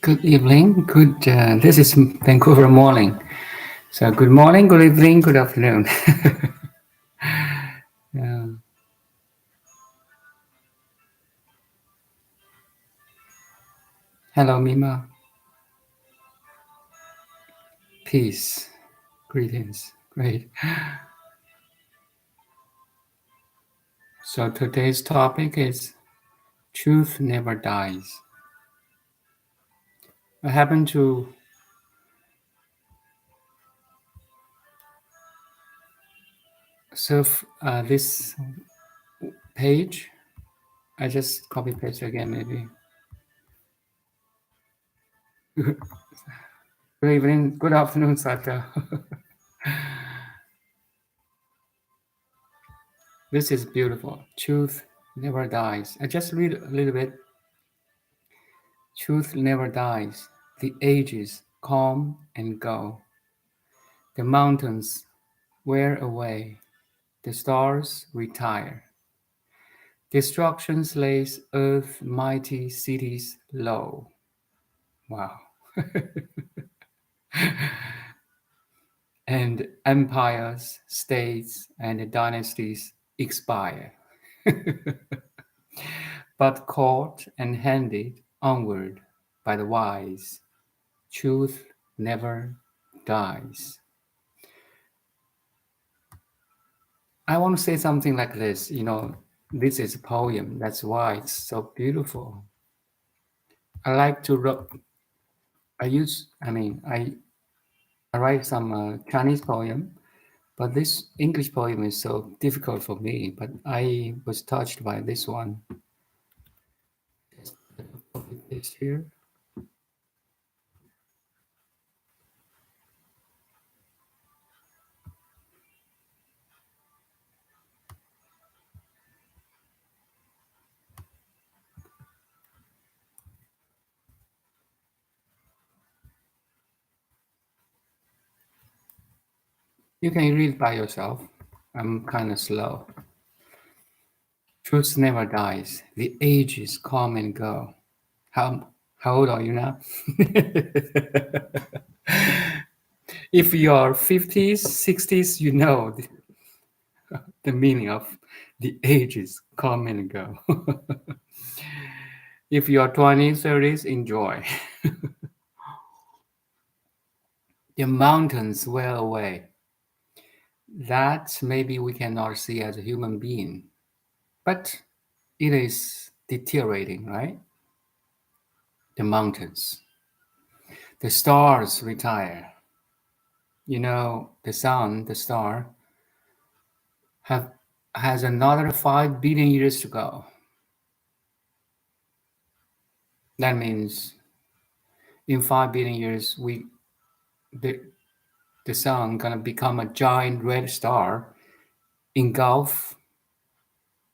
Good evening. This is Vancouver morning. So good morning, good evening, good afternoon. Yeah. Hello, Mima. Peace. Greetings. Great. So today's topic is truth never dies. I happen to surf this page. I just copy paste again, maybe. Good evening, good afternoon, Sata. This is beautiful. Truth never dies. I just read a little bit. Truth never dies. The ages come and go. The mountains wear away. The stars retire. Destruction lays earth's mighty cities low. Wow. And empires, states, and dynasties expire. But caught and handed onward by the wise, truth never dies. I want to say something like this. This is a poem. That's why it's so beautiful. I like to write. I write some Chinese poem, but this English poem is so difficult for me. But I was touched by this one. This here. You can read by yourself. I'm kind of slow. Truth never dies. The ages come and go. How old are you now? If you are 50s, 60s, you know the meaning of the ages come and go. If you are 20s, 30s, enjoy. The mountains wear away. That maybe we cannot see as a human being, but it is deteriorating, right? The mountains. The stars retire. The sun, the star, has another 5 billion years to go. That means in 5 billion years, the, the sun gonna become a giant red star, engulf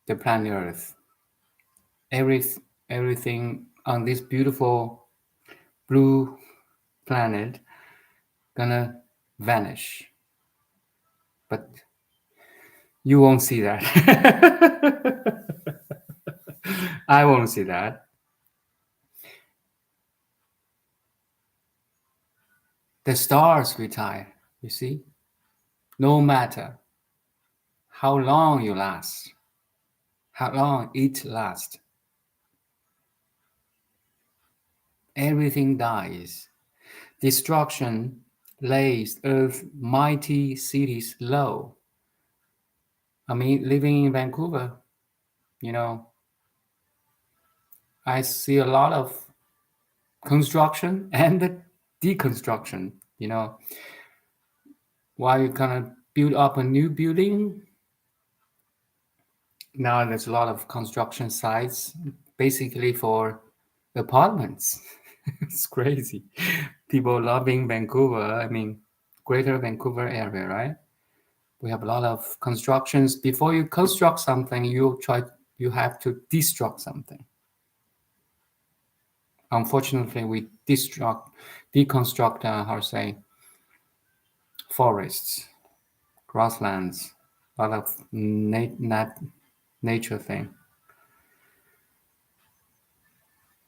the planet Earth. Every, everything on this beautiful blue planet gonna vanish. But you won't see that. I won't see that. The stars retire, you see? No matter how long you last, how long it lasts, everything dies. Destruction lays Earth's mighty cities low. I mean, living in Vancouver, you know, I see a lot of construction and deconstruction, while you're gonna build up a new building. Now there's a lot of construction sites basically for apartments. It's crazy. People loving Vancouver, greater Vancouver area, right? We have a lot of constructions. Before you construct something, you have to destruct something. Unfortunately, we deconstruct, how to say, forests, grasslands, a lot of nature thing.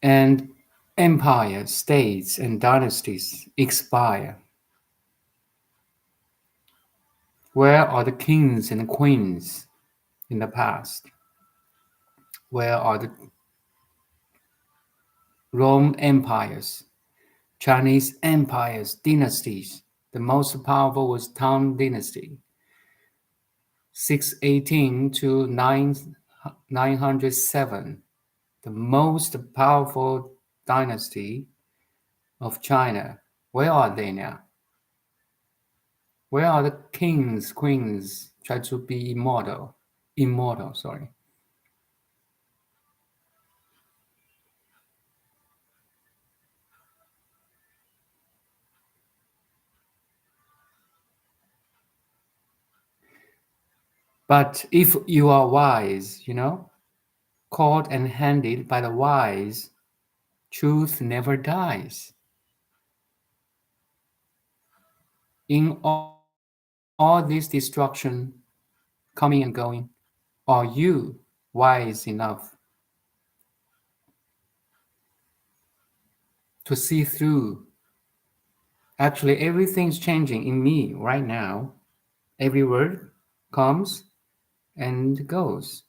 And Empires, states, and dynasties expire. Where are the kings and queens in the past? Where are the Rome empires, Chinese empires, dynasties? The most powerful was Tang Dynasty, 618 to 907, the most powerful dynasty of China. Where are they now? Where are the kings, queens try to be immortal? Immortal, sorry. But if you are wise, caught and handed by the wise, truth never dies. In all this destruction, coming and going, are you wise enough to see through? Actually, everything's changing in me right now. Every word comes and goes.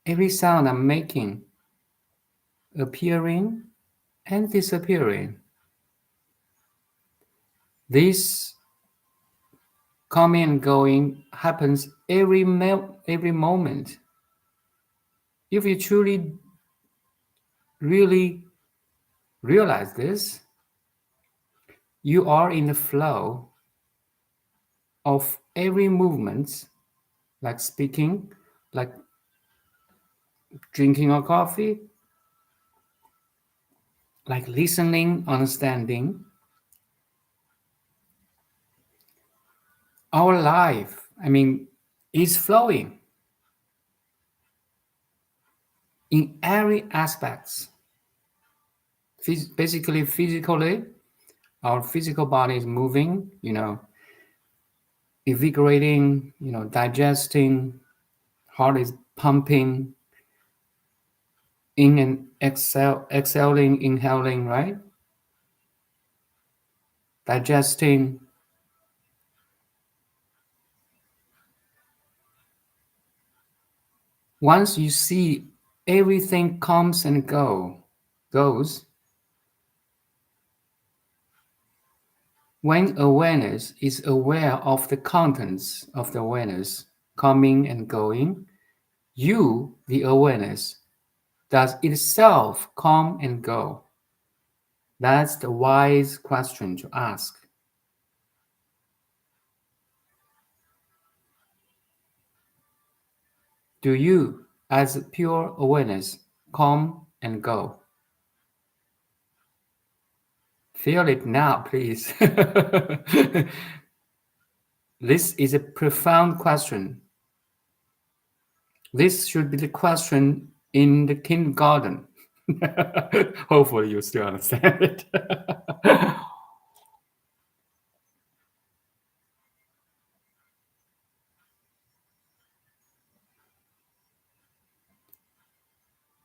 Every sound I'm making, appearing and disappearing. This coming and going happens every moment. If you truly, really realize this, you are in the flow of every movement, like speaking, like drinking a coffee, like listening, understanding. Our life, is flowing in every aspects. Basically, physically, our physical body is moving, invigorating, digesting, heart is pumping, in and exhaling, inhaling, right? Digesting. Once you see everything comes and goes, when awareness is aware of the contents of the awareness coming and going, you, the awareness, does itself come and go? That's the wise question to ask. Do you, as pure awareness, come and go? Feel it now, please. This is a profound question. This should be the question in the kindergarten. Hopefully, you still understand it.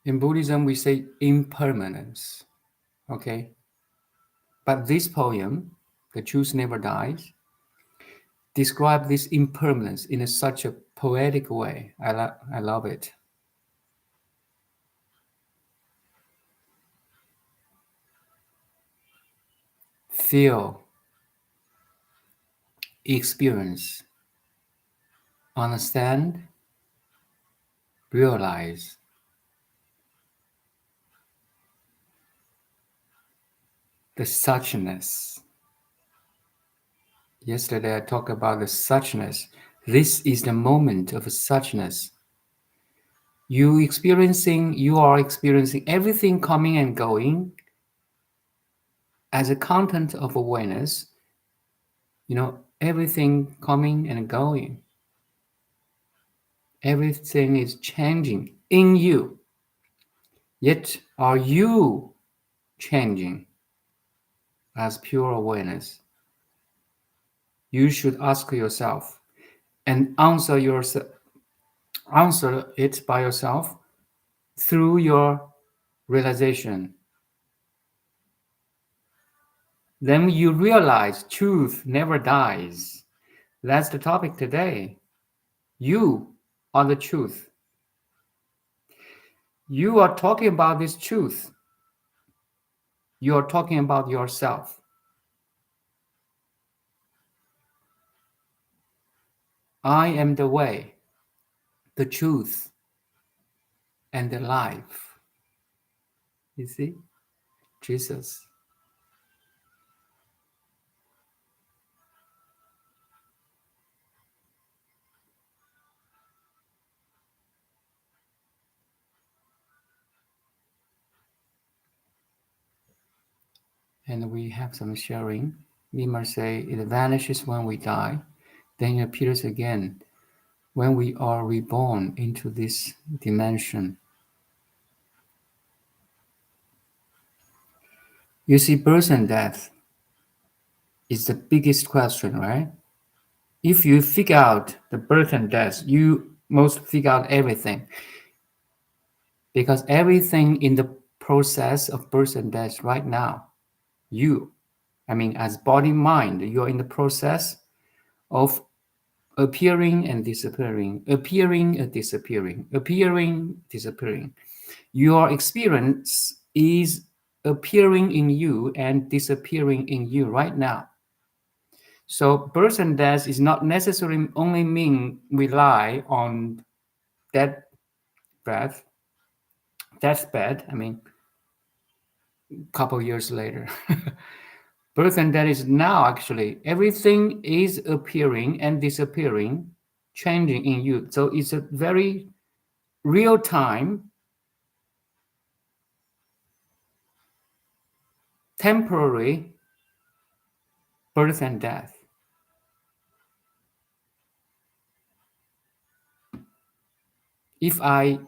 In Buddhism, we say impermanence. Okay? But this poem, The Truth Never Dies, describes this impermanence in such a poetic way. I love it. Feel, experience, understand, realize. The suchness. Yesterday I talked about the suchness. This is the moment of suchness. You are experiencing everything coming and going as a content of awareness. Everything coming and going. Everything is changing in you. Yet, are you changing as pure awareness? You should ask yourself and answer it by yourself through your realization. then you realize truth never dies. That's the topic today. You are the truth. You are talking about this truth. You are talking about yourself. I am the way, the truth, and the life. You see? Jesus. And we have some sharing. We must say it vanishes when we die, then it appears again when we are reborn into this dimension. You see, birth and death is the biggest question, right? If you figure out the birth and death, you must figure out everything. Because everything in the process of birth and death right now, as body, mind, you're in the process of appearing and disappearing, appearing and disappearing, appearing, disappearing. Your experience is appearing in you and disappearing in you right now. So birth and death is not necessarily only mean rely on death breath, deathbed, couple years later. Birth and death is now actually, everything is appearing and disappearing, changing in you. So it's a very real time, temporary birth and death. If I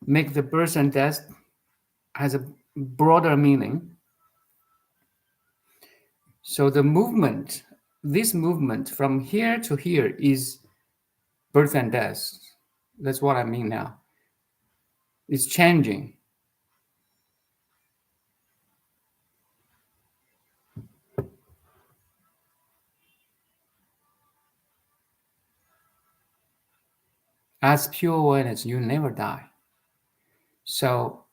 make the birth and death has a broader meaning, so the movement, this movement from here to here is birth and death. That's what I mean now. It's changing. As pure awareness, you never die. So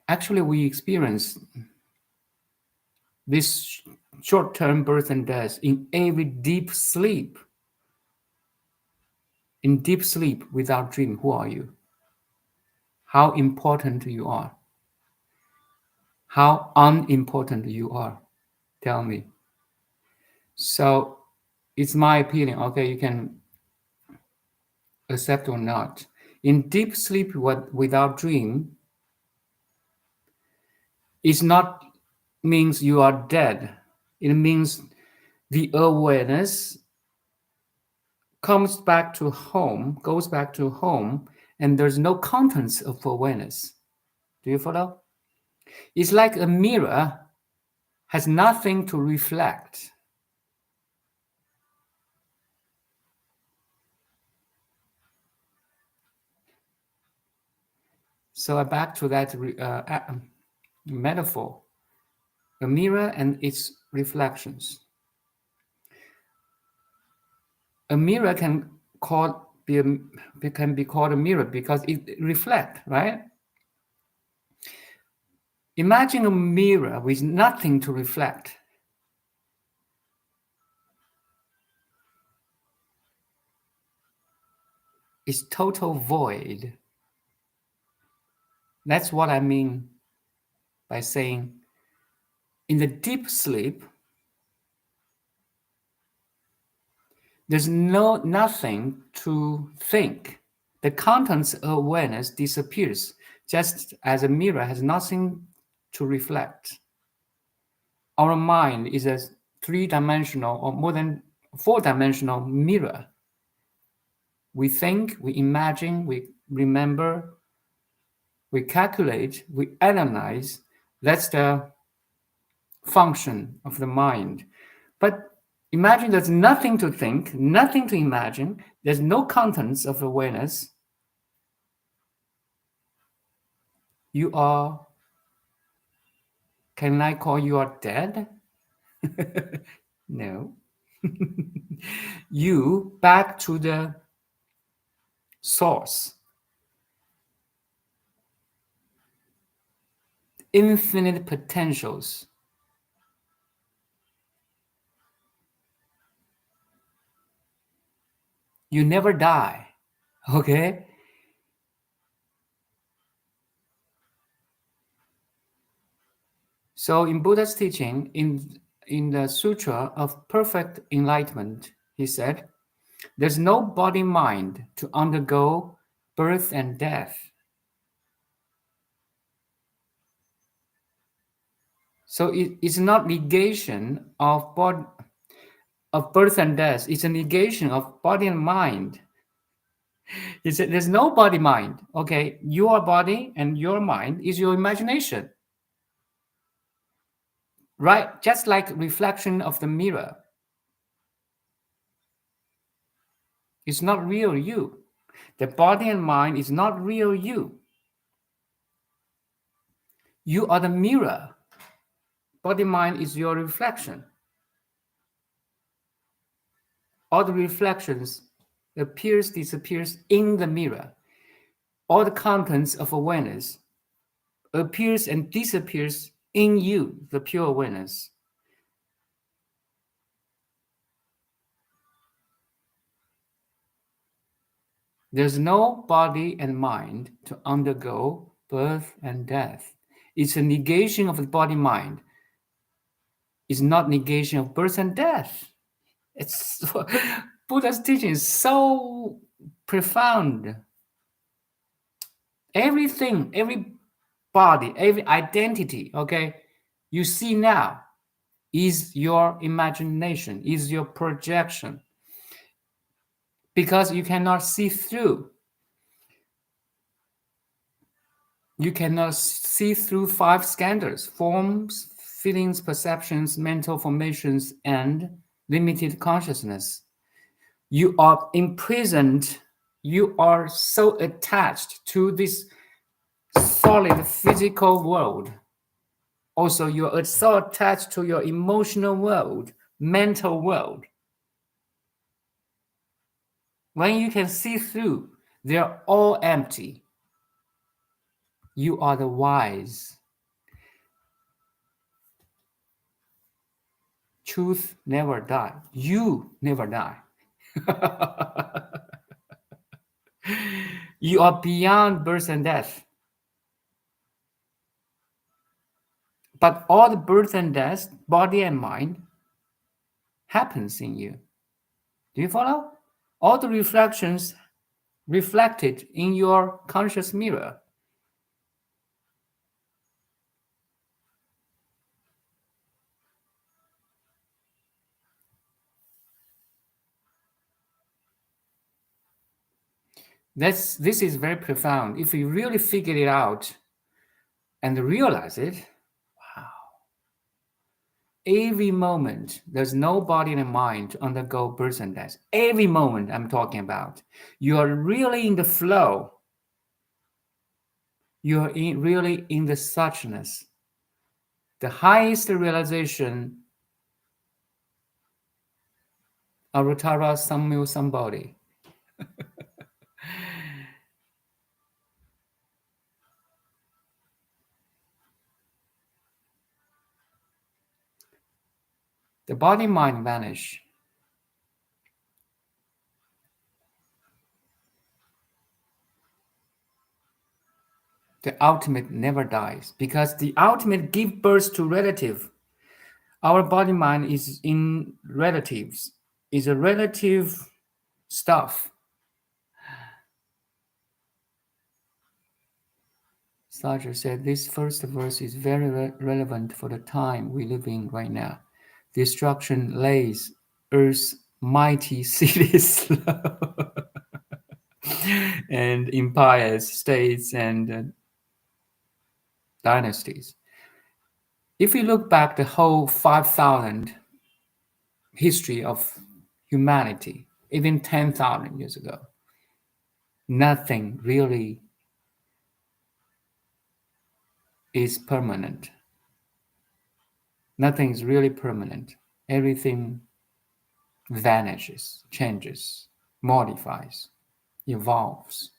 actually we experience this short-term birth and death in every deep sleep. In deep sleep without dream, who are you? How important you are? How unimportant you are? Tell me. So it's my opinion. Okay, you can accept or not. In deep sleep without dream, it's not means you are dead. It means the awareness goes back to home, and there's no contents of awareness. Do you follow? It's like a mirror has nothing to reflect. So back to that metaphor, a mirror and its reflections. A mirror can be called a mirror because it reflects, right? Imagine a mirror with nothing to reflect. It's total void. That's what I mean by saying in the deep sleep, there's nothing to think. The contents of awareness disappears, just as a mirror has nothing to reflect. Our mind is a three-dimensional or more than four-dimensional mirror. We think, we imagine, we remember, we calculate, we analyze. That's the function of the mind. But imagine there's nothing to think, nothing to imagine, there's no contents of awareness. You are Can I call you are dead? No. You back to the source, infinite potentials. You never die. Okay? So in Buddha's teaching, in the Sutra of Perfect Enlightenment, he said, there's no body mind to undergo birth and death. So it's not negation of birth and death. It's a negation of body and mind. He said, there's no body mind. Okay, your body and your mind is your imagination, right? Just like reflection of the mirror. It's not real you. The body and mind is not real you. You are the mirror. Body mind is your reflection. All the reflections appears, disappears in the mirror. All the contents of awareness appears and disappears in you, the pure awareness. There's no body and mind to undergo birth and death. It's a negation of the body-mind. It's not negation of birth and death. It's Buddha's teaching is so profound. Everything, every body, every identity, okay, you see now is your imagination, is your projection. Because you cannot see through. You cannot see through five scandals: forms, feelings, perceptions, mental formations, and limited consciousness. You are imprisoned. You are so attached to this solid physical world. Also, you are so attached to your emotional world, mental world. When you can see through, they're all empty. You are the wise. Truth never die. You never die. You are beyond birth and death. But all the birth and death, body and mind, happens in you. Do you follow? All the reflections reflected in your conscious mirror. This is very profound. If you really figure it out and realize it, wow. Every moment, there's no body and mind to undergo birth and death. Every moment I'm talking about, you are really in the flow. You are really in the suchness. The highest realization, Aruttara Samyo Sambodhi. The body mind vanish. The ultimate never dies because the ultimate gives birth to relative. Our body mind is in relatives, is a relative stuff. Sartre said this first verse is very relevant for the time we live in right now. Destruction lays Earth's mighty cities low. And empires, states, and dynasties. If we look back the whole 5,000 history of humanity, even 10,000 years ago, nothing really is permanent. Nothing is really permanent. Everything vanishes, changes, modifies, evolves.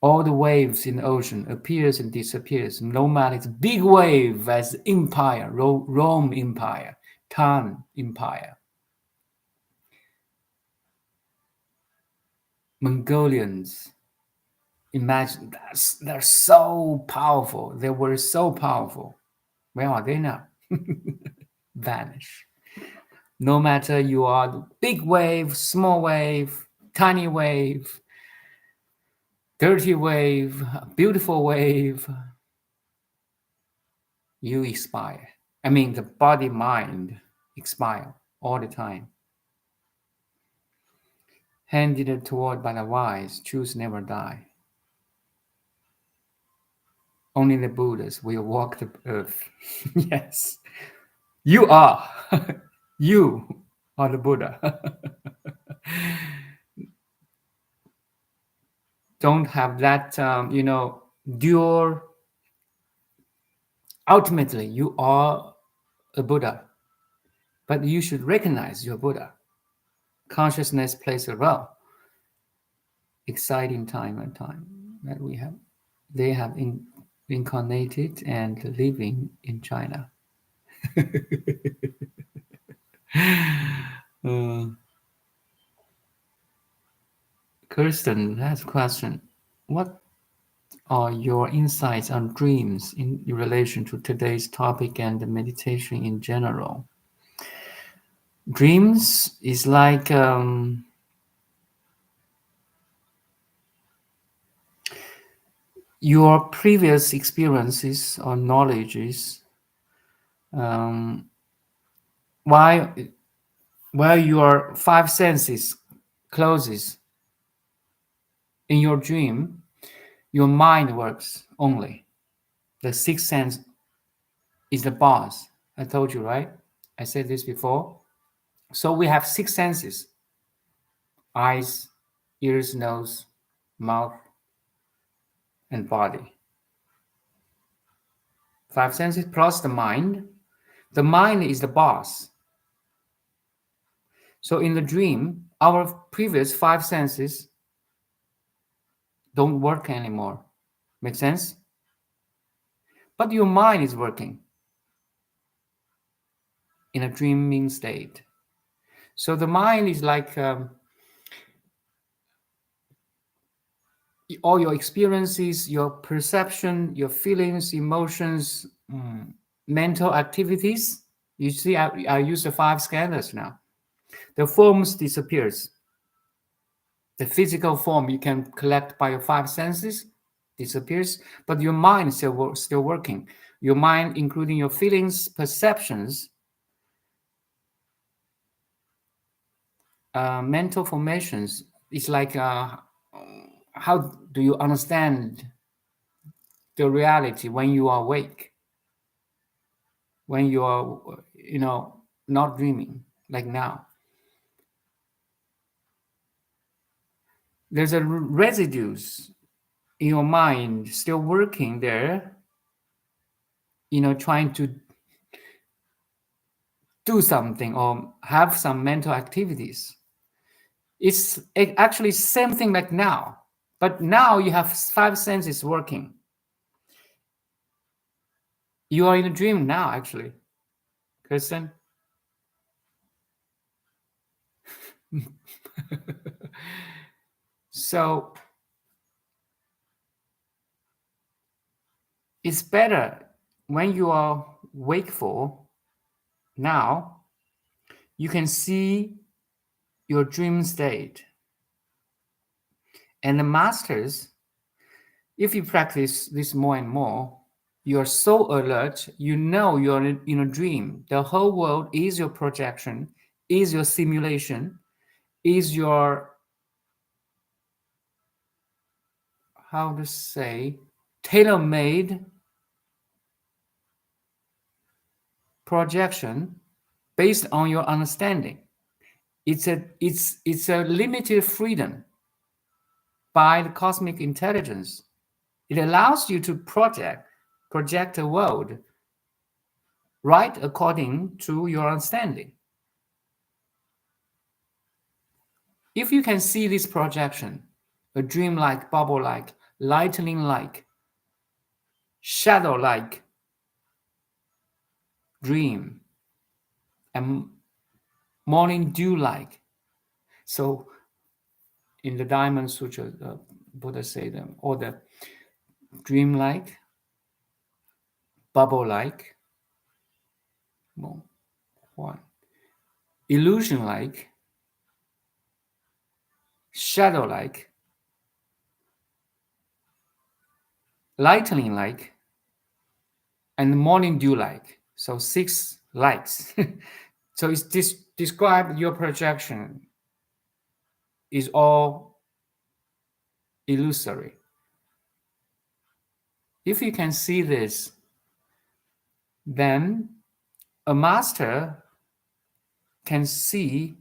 All the waves in the ocean appears and disappears. Nomadic big wave as empire, Rome Empire, Tan Empire, Mongolians. Imagine that they're so powerful. They were so powerful. Where are they now? Vanish. No matter you are the big wave, small wave, tiny wave, dirty wave, beautiful wave, you expire. I mean, the body mind expire all the time. Handed toward by the wise, truth never die. Only the Buddhas will walk the earth. Yes, you are. You are the Buddha. Don't have that, dual. Ultimately, you are a Buddha, but you should recognize you're Buddha. Consciousness plays a role. Exciting time and time that we have. They have incarnated and living in China. uh, Kirsten has a question. What are your insights on dreams in relation to today's topic and the meditation in general? Dreams is like your previous experiences or knowledges, um, while your five senses closes in your dream, your mind works only. The sixth sense is the boss. I told you, right? I said this before. So we have six senses: eyes, ears, nose, mouth, and body. Five senses plus the mind. The mind is the boss. So in the dream, our previous five senses don't work anymore. Make sense? But your mind is working in a dreaming state. So the mind is like all your experiences, your perception, your feelings, emotions, mental activities. You see, I use the five scanners now. The forms disappears. The physical form you can collect by your five senses disappears, but your mind is still working. Your mind, including your feelings, perceptions, mental formations. It's like how do you understand the reality when you are awake, when you are, not dreaming like now? There's a residues in your mind still working there, trying to do something or have some mental activities. It's actually same thing like now, but now you have five senses working. You are in a dream now, actually, Kristen. So it's better when you are wakeful now, you can see your dream state. And the masters, if you practice this more and more, you're so alert, you're in a dream. The whole world is your projection, is your simulation, is your, how to say, tailor-made projection based on your understanding. It's a limited freedom by the cosmic intelligence. It allows you to project a world right according to your understanding. If you can see this projection, a dream-like, bubble-like, lightning-like, shadow-like dream, and morning dew-like. So in the Diamond Sutra, the Buddha say them, or the dream-like, bubble-like, well, one, illusion-like, shadow-like, lightning-like, and morning dew-like. So 6 lights. So it's describe your projection is all illusory. If you can see this, then a master can see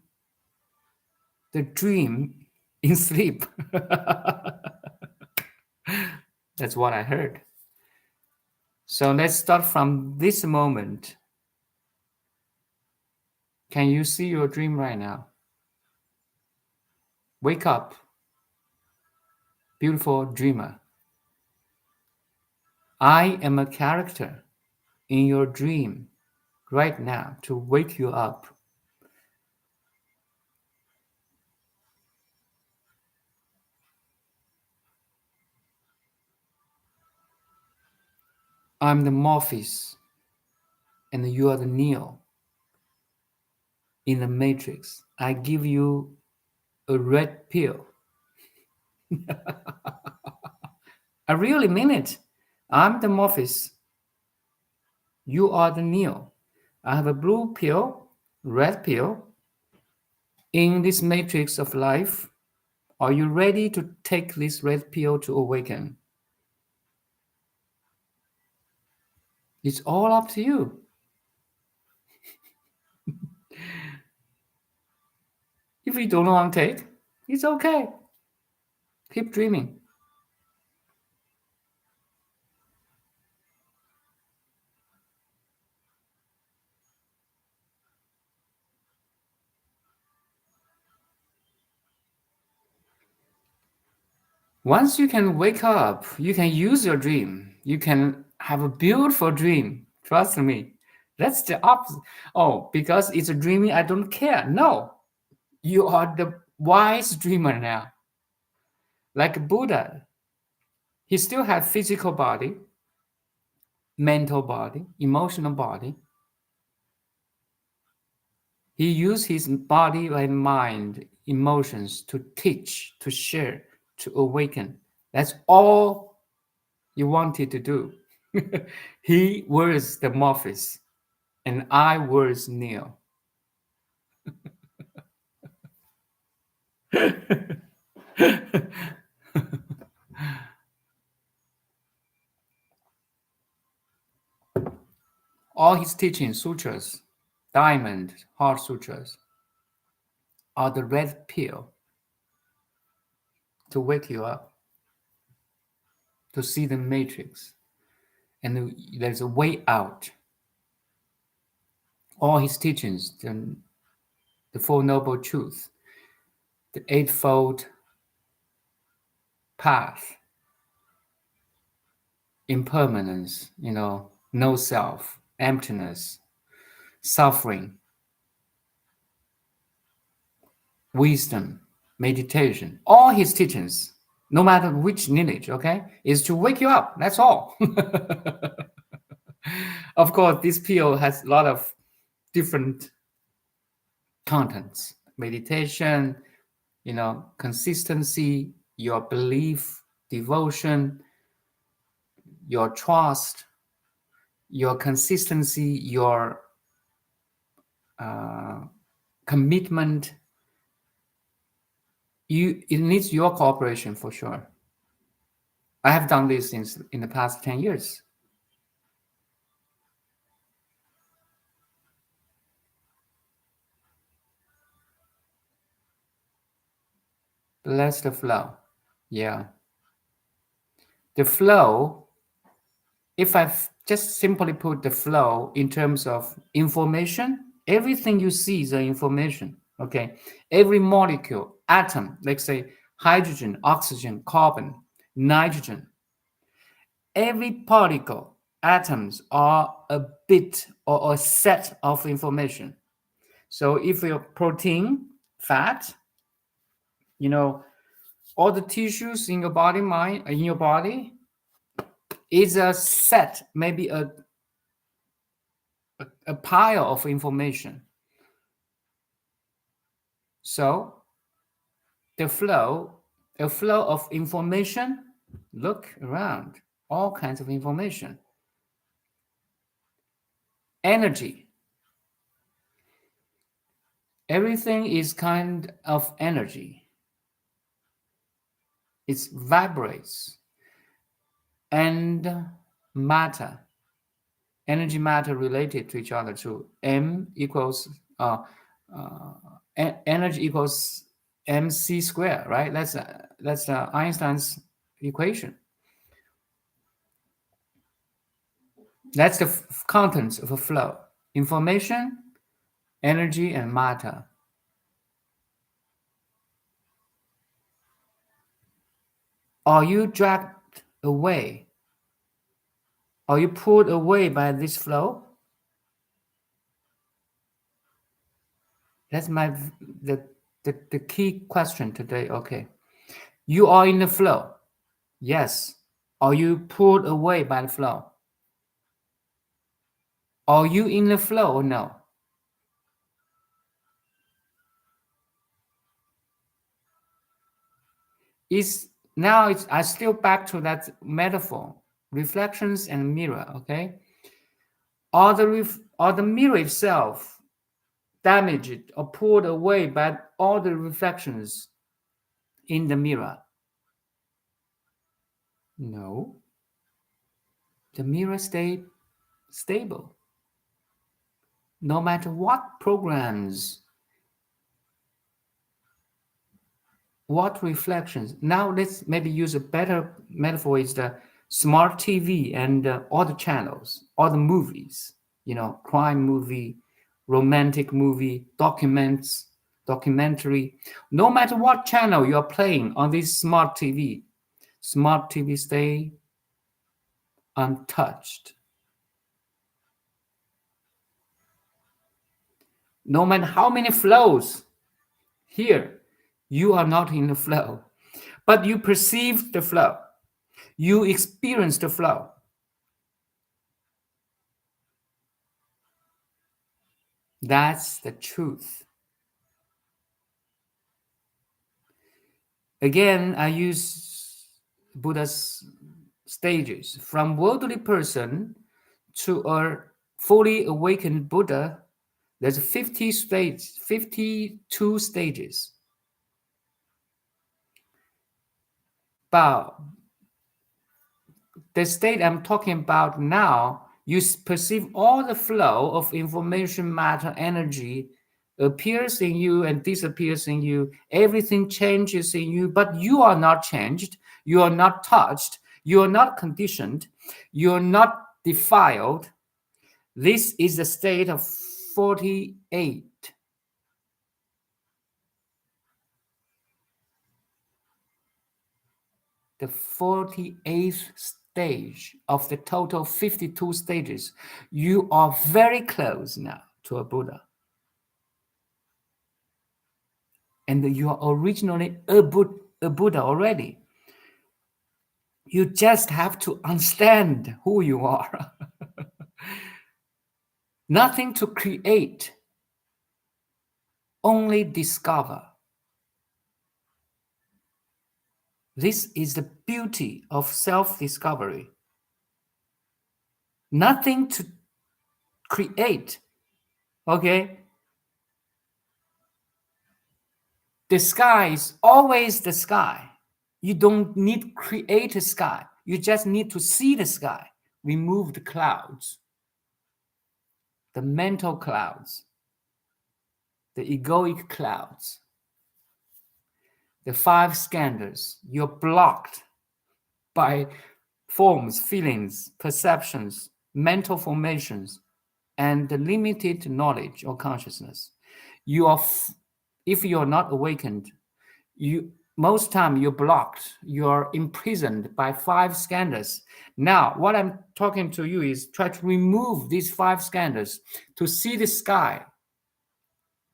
the dream in sleep. That's what I heard. So let's start from this moment. Can you see your dream right now? Wake up, beautiful dreamer. I am a character in your dream right now to wake you up. I'm the Morpheus, and you are the Neo in the Matrix. I give you a red pill. I really mean it. I'm the Morpheus. You are the Neo. I have a blue pill, red pill. In this matrix of life, are you ready to take this red pill to awaken? It's all up to you. If you don't want to take, it's okay. Keep dreaming. Once you can wake up, you can use your dream. You can have a beautiful dream. Trust me. That's the opposite. Oh, because it's a dreaming, I don't care. No, you are the wise dreamer now. Like Buddha, he still had physical body, mental body, emotional body. He used his body and mind, emotions to teach, to share, to awaken. That's all you wanted to do. He was the Morpheus, and I was Neo. All his teaching sutras, diamond, heart sutras, are the red pill to wake you up, to see the matrix, and there's a way out. All his teachings, the Four Noble Truths, the Eightfold Path, impermanence, no self, emptiness, suffering, wisdom, meditation, all his teachings, no matter which lineage, okay, is to wake you up. That's all. Of course, this pill has a lot of different contents. Meditation, consistency, your belief, devotion, your trust, your consistency, your commitment. It needs your cooperation for sure. I have done this in the past 10 years. Bless the flow. Yeah. The flow, if I just simply put the flow in terms of information. Everything you see is information. Okay, every molecule, atom, let's say hydrogen, oxygen, carbon, nitrogen, every particle, atoms are a bit or a set of information. So if your protein, fat, you know, all the tissues in your body, mind in your body is a set, maybe a pile of information. So the flow, a flow of information, look around, all kinds of information. Energy. Everything is kind of energy. It vibrates. And matter. Energy, matter related to each other too. M equals energy equals mc squared, right? That's Einstein's equation. That's the contents of a flow: information, energy, and matter. Are you dragged away? Are you pulled away by this flow? That's the key question today. Okay, you are in the flow. Yes. Are you pulled away by the flow? Are you in the flow or no? I still back to that metaphor, reflections and mirror. Okay, are the mirror itself damaged or pulled away by all the reflections in the mirror? No, the mirror stayed stable no matter what programs, what reflections. Now let's maybe use a better metaphor: is the smart TV and all the channels, all the movies, crime movie, romantic movie, documentary. No matter what channel you're playing on this smart TV stay untouched. No matter how many flows here, you are not in the flow, but you perceive the flow. You experience the flow. That's the truth. Again, I use Buddha's stages. From worldly person to a fully awakened Buddha, there's 52 stages. But the state I'm talking about now, you perceive all the flow of information, matter, energy appears in you and disappears in you. Everything changes in you, but you are not changed. You are not touched. You are not conditioned. You are not defiled. This is the state of 48. The 48th stage of the total 52 stages. You are very close now to a Buddha. And you are originally a Buddha already. You just have to understand who you are. Nothing to create, only discover. This is the beauty of self-discovery. Nothing to create, okay? The sky is always the sky. You don't need to create a sky. You just need to see the sky. Remove the clouds, the mental clouds, the egoic clouds, the 5 skandhas. You're blocked by forms, feelings, perceptions, mental formations, and the limited knowledge or consciousness. You are, if you are not awakened, you most time you're blocked, you're imprisoned by five skandhas. Now what I'm talking to you is try to remove these five skandhas to see the sky,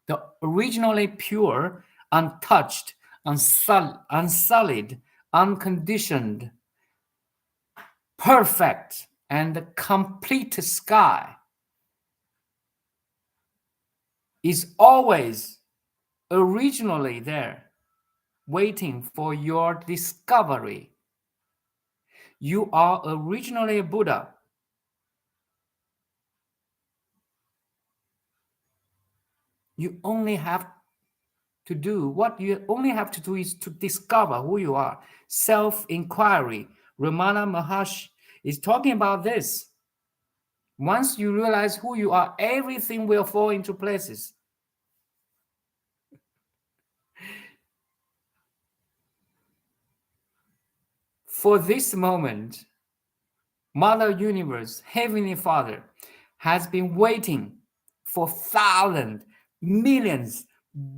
the originally pure, untouched, unsullied, unconditioned, perfect, and complete sky is always originally there, waiting for your discovery. You are originally a Buddha. You only have to do what you only have to do is to discover who you are. Self-inquiry. Ramana Maharshi is talking about this. Once you realize who you are, everything will fall into places. For this moment, Mother Universe, Heavenly Father, has been waiting for thousands, millions,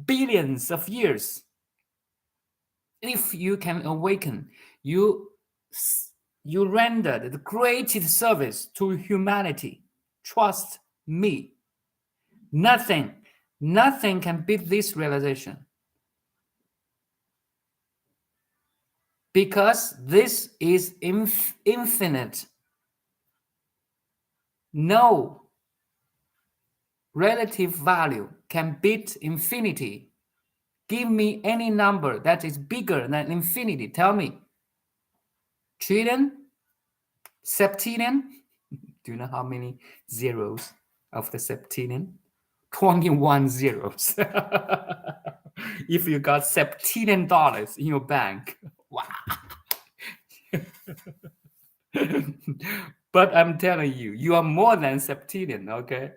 billions of years. If you can awaken, you rendered the greatest service to humanity. Trust me. Nothing can beat this realization. Because this is infinite. No relative value can beat infinity. Give me any number that is bigger than infinity. Tell me. Trillion? Septillion? Do you know how many zeros of the septillion? 21 zeros. If you got $septillion in your bank, wow. But I'm telling you, you are more than septillion, okay?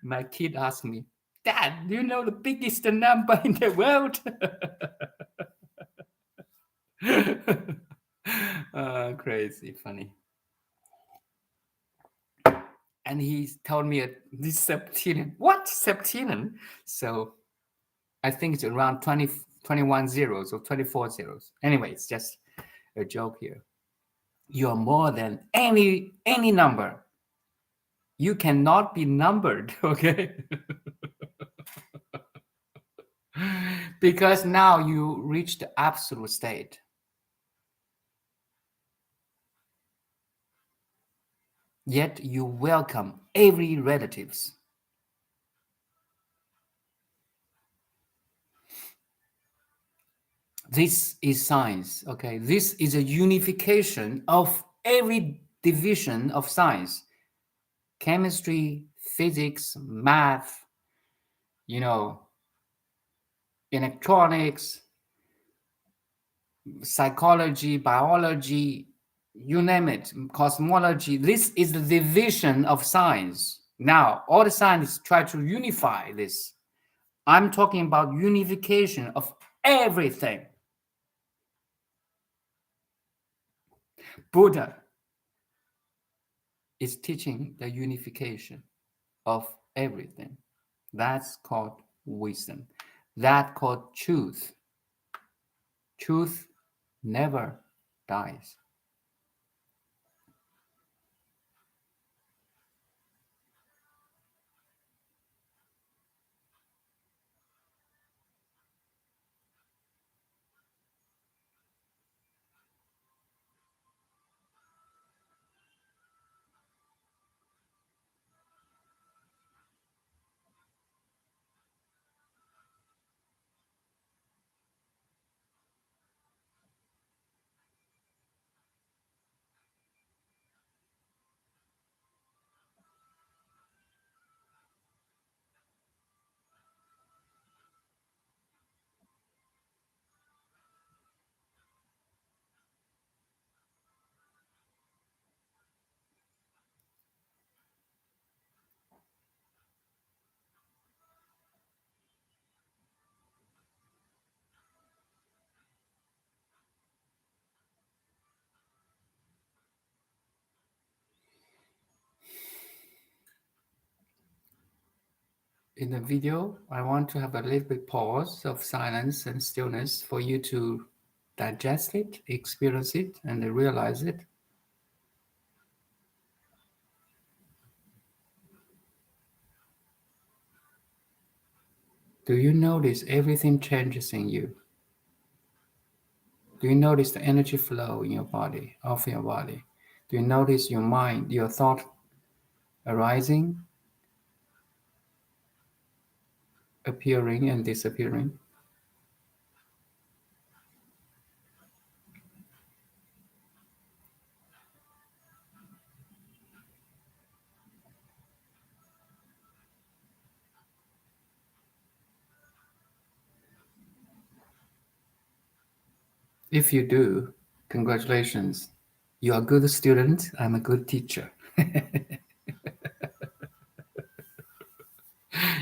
My kid asked me, Dad, do you know the biggest number in the world? Crazy, funny. And he told me this septillion. What? Septillion? So I think it's around 21 zeros or 24 zeros. Anyway, it's just a joke here. You're more than any number. You cannot be numbered, okay? Because now you reach the absolute state. Yet you welcome every relatives. This is science, okay? This is a unification of every division of science. Chemistry, physics, math, electronics, psychology, biology, you name it, cosmology. This is the division of science. Now, all the scientists try to unify this. I'm talking about unification of everything. Buddha is teaching the unification of everything. That's called wisdom. That's called truth. Truth never dies. in the video, I want to have a little bit pause of silence and stillness for you to digest it, experience it, and realize it. Do you notice everything changes in you? Do you notice the energy flow in your body, of your body? Do you notice your mind, your thought arising, appearing, and disappearing? If you do, congratulations. You are a good student. I'm a good teacher.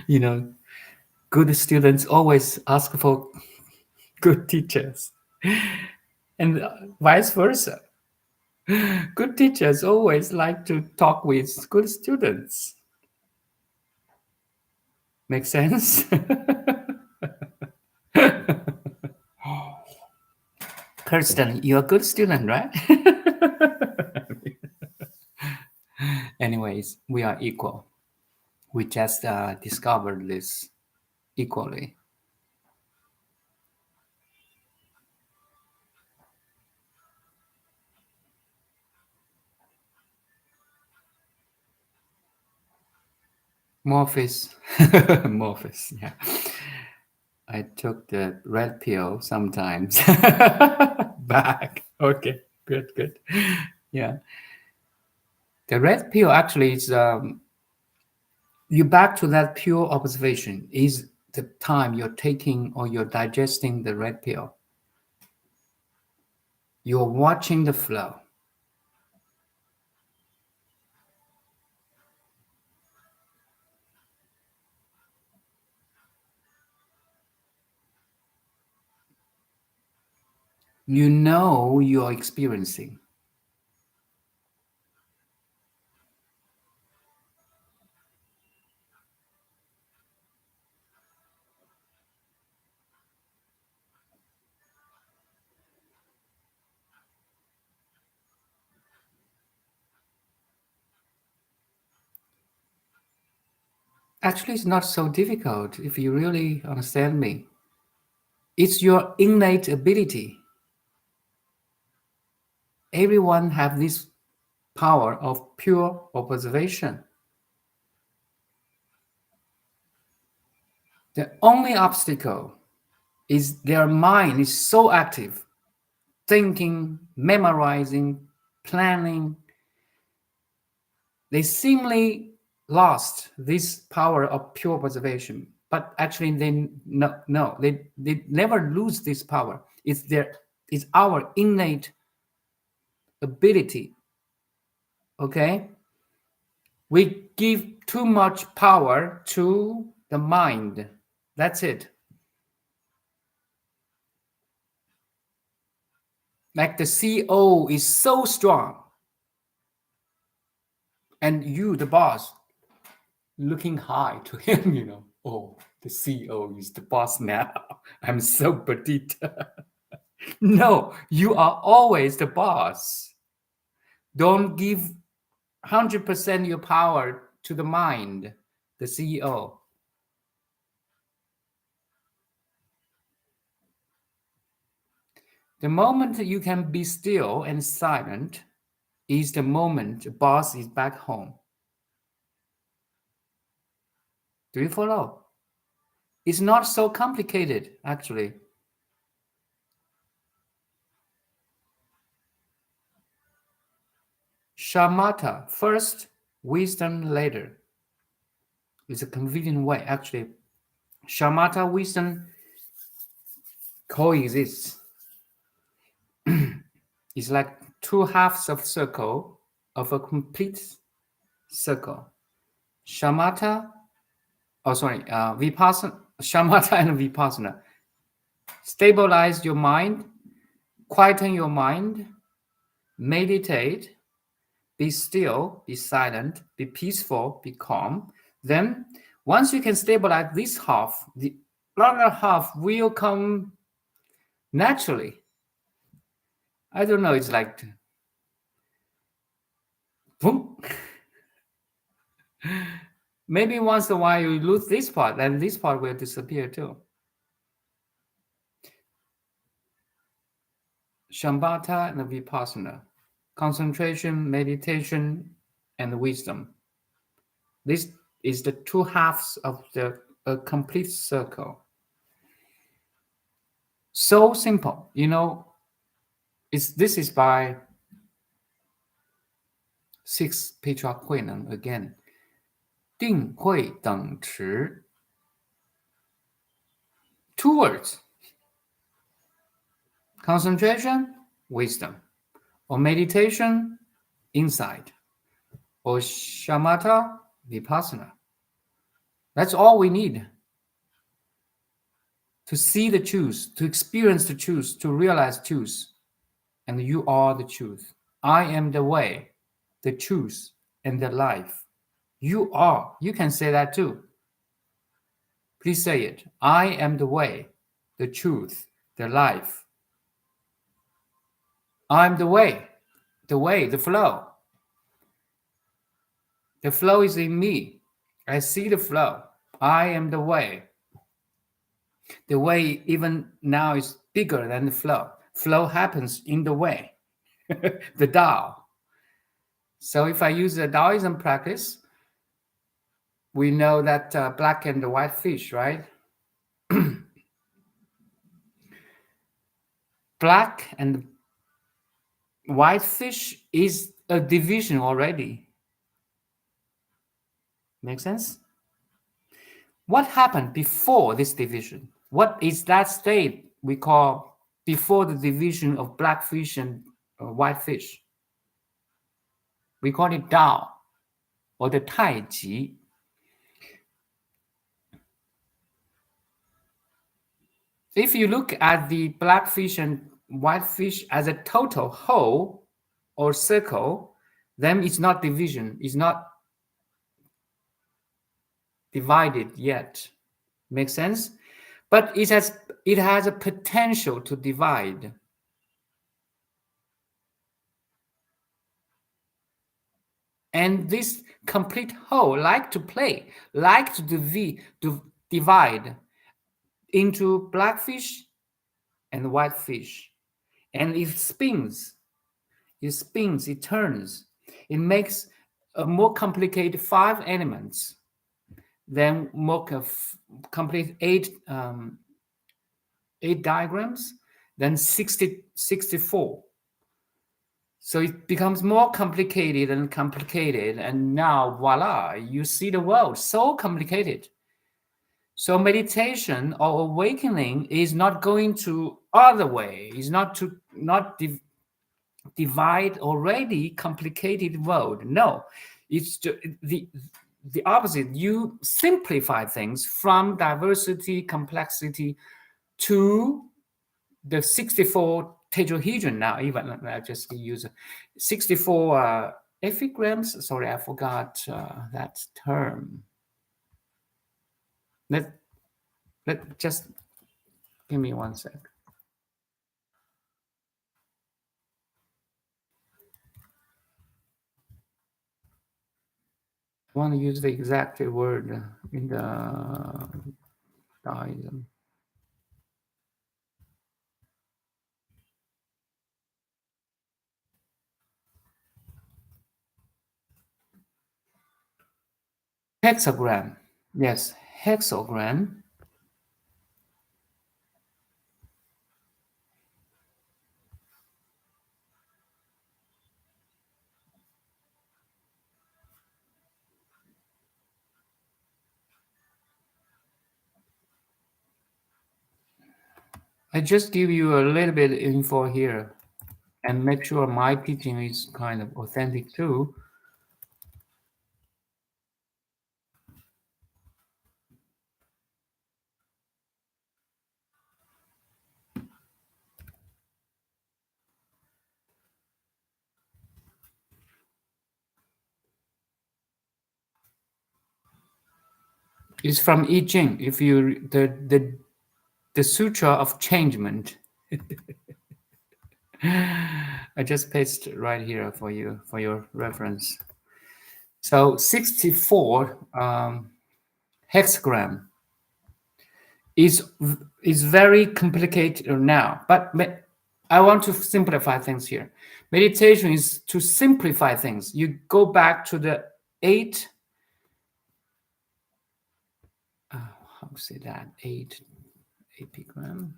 You know, good students always ask for good teachers, and vice versa. Good teachers always like to talk with good students. Make sense? Kirsten, you're a good student, right? Anyways, we are equal. We just discovered this equally. Morphis. Morphis, yeah. I took the red pill sometimes. Back. Okay, good. Yeah. The red pill actually is you back to that pure observation is the time you're taking or you're digesting the red pill. You're watching the flow. You know you're experiencing. Actually, it's not so difficult if you really understand me. It's your innate ability. Everyone have this power of pure observation. The only obstacle is their mind is so active, thinking, memorizing, planning. They seemingly lost this power of pure observation, but actually they no, they never lose this power. It's our innate ability. Okay, we give too much power to the mind. That's it. Like the CEO is so strong, and you, the boss, looking high to him, oh, the CEO is the boss now. I'm so petite. No, you are always the boss. Don't give 100% your power to the mind, the CEO. The moment you can be still and silent is the moment the boss is back home. Do you follow? It's not so complicated, actually. Shamatha first, wisdom later. It's a convenient way, actually. Shamatha wisdom coexists. It's like two halves of circle of a complete circle. Shamatha, Vipassana, Shamatha and Vipassana. Stabilize your mind, quieten your mind, meditate, be still, be silent, be peaceful, be calm. Then Once you can stabilize this half, the other half will come naturally. I don't know, it's like boom. Maybe once in a while you lose this part, and this part will disappear too. Shambhata and Vipassana, concentration, meditation, and wisdom. This is the two halves of the a complete circle. So simple, this is by 6th Patriarch Huineng again. 定慧等持 two words. Concentration, wisdom. Or meditation, insight. Or shamatha, vipassana. That's all we need. To see the truth, to experience the truth, to realize truth. And you are the truth. I am the way, the truth, and the life. You are. You can say that too. Please say it. I am the way, the truth, the life. I'm the way, the flow. The flow is in me. I see the flow. I am the way. The way even now is bigger than the flow. Flow happens in the way, the Tao. So if I use the Taoism practice, we know that black and the white fish, right? Black and white fish is a division already. Make sense? What happened before this division? What is that state we call before the division of black fish and white fish? We call it Tao or the Tai Chi. If you look at the black fish and white fish as a total whole or circle, then it's not division, it's not divided yet. Make sense? But it has a potential to divide. And this complete whole like to play, like to divide into black fish and white fish. And it spins, it turns. It makes a more complicated 5 elements than more complete 8 diagrams, then 64. So it becomes more complicated and complicated, and now voila, you see the world so complicated. So meditation or awakening is not going to other way, is not to divide already complicated world. No, it's the opposite. You simplify things from diversity, complexity to the 64 tetrahedron. Now, even I just use 64 epigrams. Sorry, I forgot that term. Let just give me 1 sec. I want to use the exact word in the Taoism. Hexagram. Yes, hexagram. I just give you a little bit of info here and make sure my teaching is kind of authentic too. It's from I Ching. If you the Sutra of Changement. I just pasted right here for you for your reference. So 64 hexagram is is very complicated now, but I want to simplify things here. Meditation is to simplify things. You go back to the 8 how to say that, 8 epigram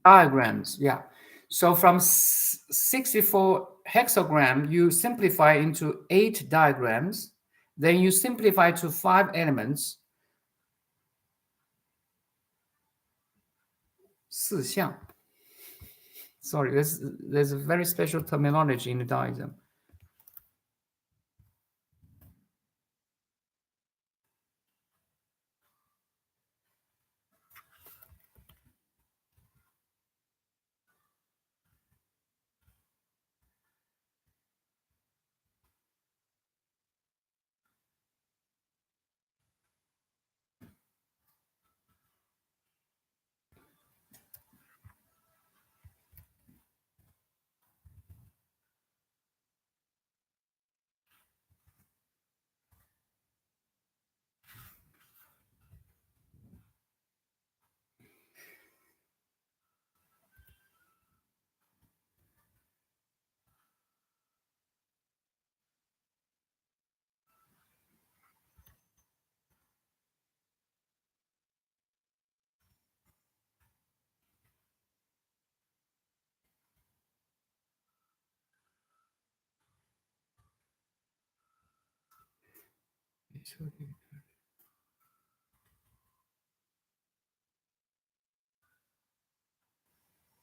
diagrams. Yeah, so from 64 hexagram you simplify into 8 diagrams, then you simplify to 5 elements, 四象. Sorry, there's a very special terminology in the Taoism.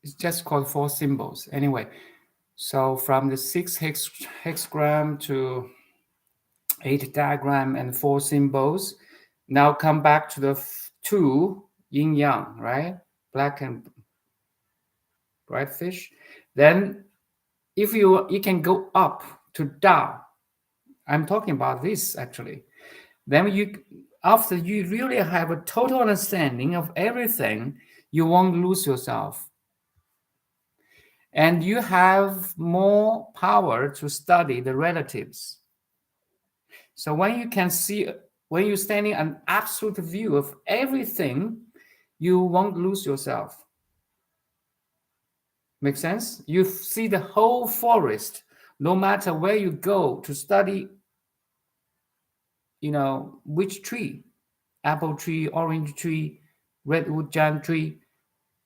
It's just called 4 symbols. Anyway, so from the 6 hexagram to 8 diagram and 4 symbols, now come back to the 2 yin yang, right? Black and bright fish. Then if you can go up to Dao. I'm talking about this actually. Then you, after you really have a total understanding of everything, you won't lose yourself. And you have more power to study the relatives. So when you can see, when you're standing an absolute view of everything, you won't lose yourself. Make sense? You see the whole forest, no matter where you go to study, which tree, apple tree, orange tree, redwood giant tree,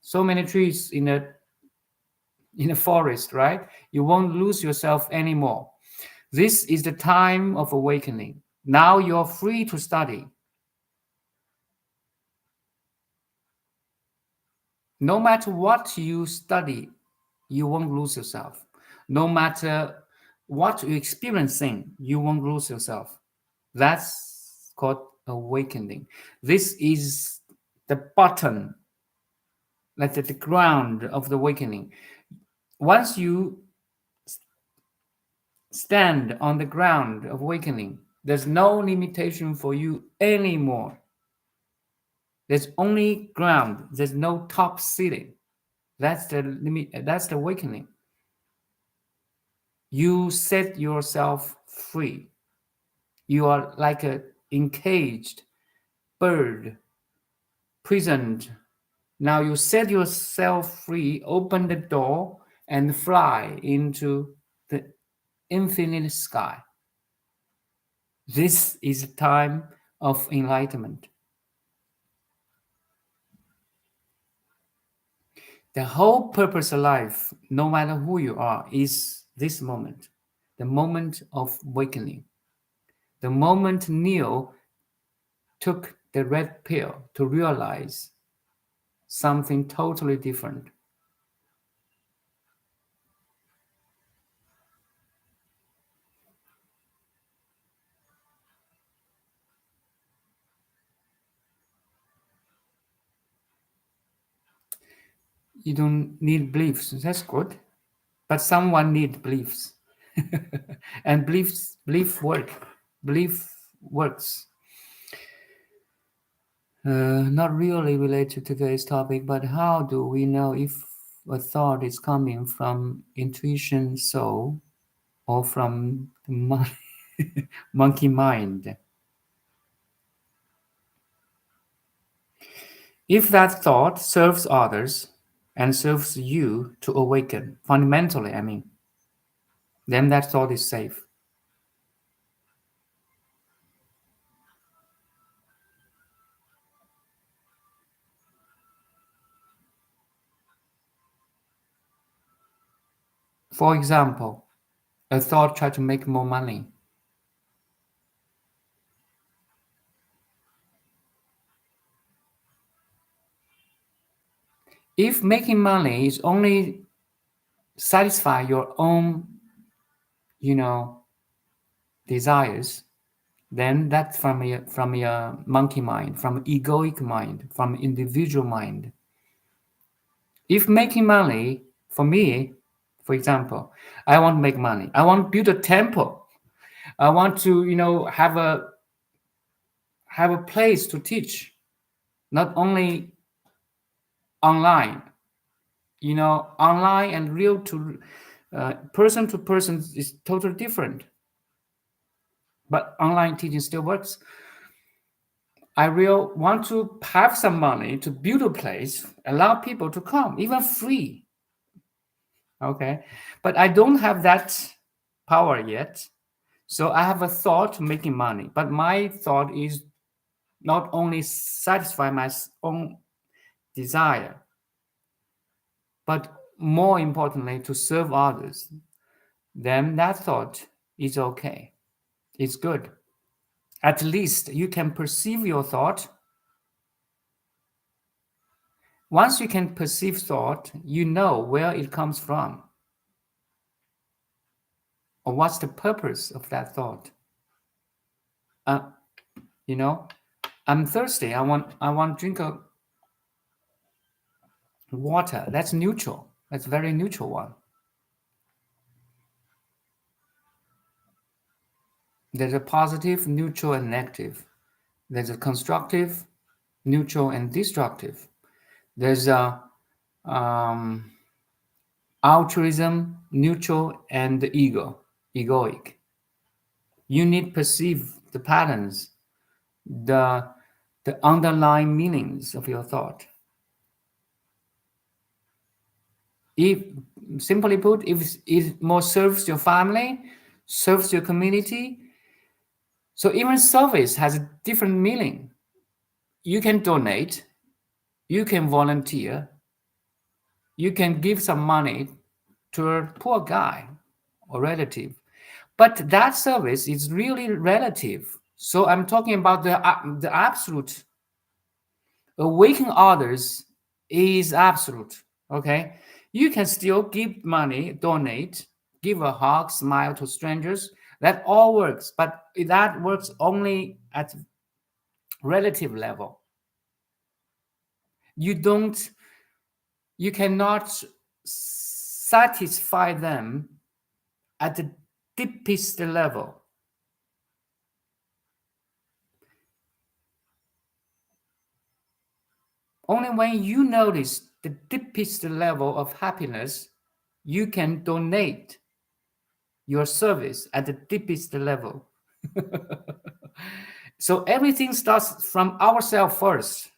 so many trees in a forest, right? You won't lose yourself anymore. This is the time of awakening. Now you're free to study. No matter what you study, you won't lose yourself. No matter what you're experiencing, you won't lose yourself. That's called awakening. This is the bottom, like the ground of the awakening. Once you stand on the ground of awakening, there's no limitation for you anymore. There's only ground. There's no top ceiling. That's the limit. That's the awakening. You set yourself free. You are like a encaged bird, prisoned. Now you set yourself free, open the door, and fly into the infinite sky. This is a time of enlightenment. The whole purpose of life, no matter who you are, is this moment, the moment of awakening. The moment Neil took the red pill to realize something totally different. You don't need beliefs. That's good. But someone needs beliefs. And belief work. Belief works. Not really related to today's topic, but how do we know if a thought is coming from intuition soul or from the monkey mind? If that thought serves others and serves you to awaken, fundamentally, I mean, then that thought is safe. For example, a thought try to make more money. If making money is only satisfy your own, desires, then that's from a monkey mind, from egoic mind, from individual mind. If making money, for me, for example, I want to make money. I want to build a temple. I want to, have a place to teach, not only online. Online and real to person is totally different. But online teaching still works. I will want to have some money to build a place, allow people to come, even free. Okay, but I don't have that power yet. So I have a thought making money, but my thought is not only satisfy my own desire, but more importantly to serve others. Then that thought is okay. It's good. At least you can perceive your thought. Once you can perceive thought, you know where it comes from or what's the purpose of that thought. Uh, you know, I'm thirsty. I want to drink a water. That's neutral. That's very neutral one. There's a positive, neutral, and negative. There's a constructive, neutral, and destructive. There's a altruism, neutral, and egoic. You need perceive the patterns, the underlying meanings of your thought. If simply put, if it more serves your family, serves your community, so even service has a different meaning. You can donate, you can volunteer, you can give some money to a poor guy or relative, but that service is really relative. So I'm talking about the absolute. Awaken others is absolute. Okay, you can still give money, donate, give a hug, smile to strangers. That all works, but that works only at relative level. You cannot satisfy them at the deepest level. Only when you notice the deepest level of happiness, you can donate your service at the deepest level. So everything starts from ourselves first.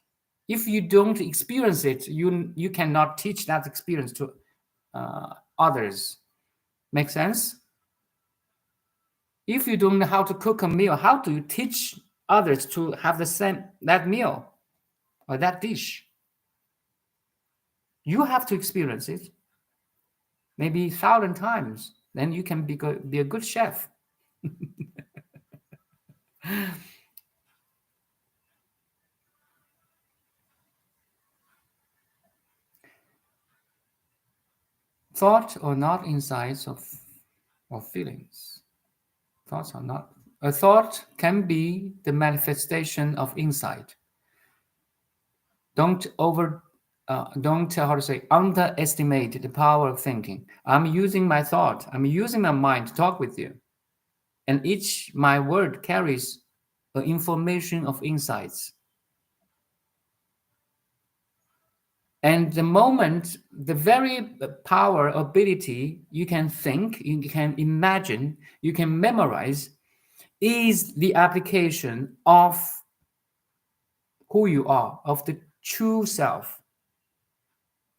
If you don't experience it, you cannot teach that experience to others. Make sense? If you don't know how to cook a meal, how do you teach others to have the same that meal or that dish? You have to experience it, maybe 1,000 times. Then you can be a good chef. Thought or not insights of feelings. Thoughts are not. A thought can be the manifestation of insight. Don't don't tell how to say, underestimate the power of thinking. I'm using my thought. I'm using my mind to talk with you. And each my word carries information of insights. And the moment, the very power, ability you can think, you can imagine, you can memorize, is the application of who you are, of the true self.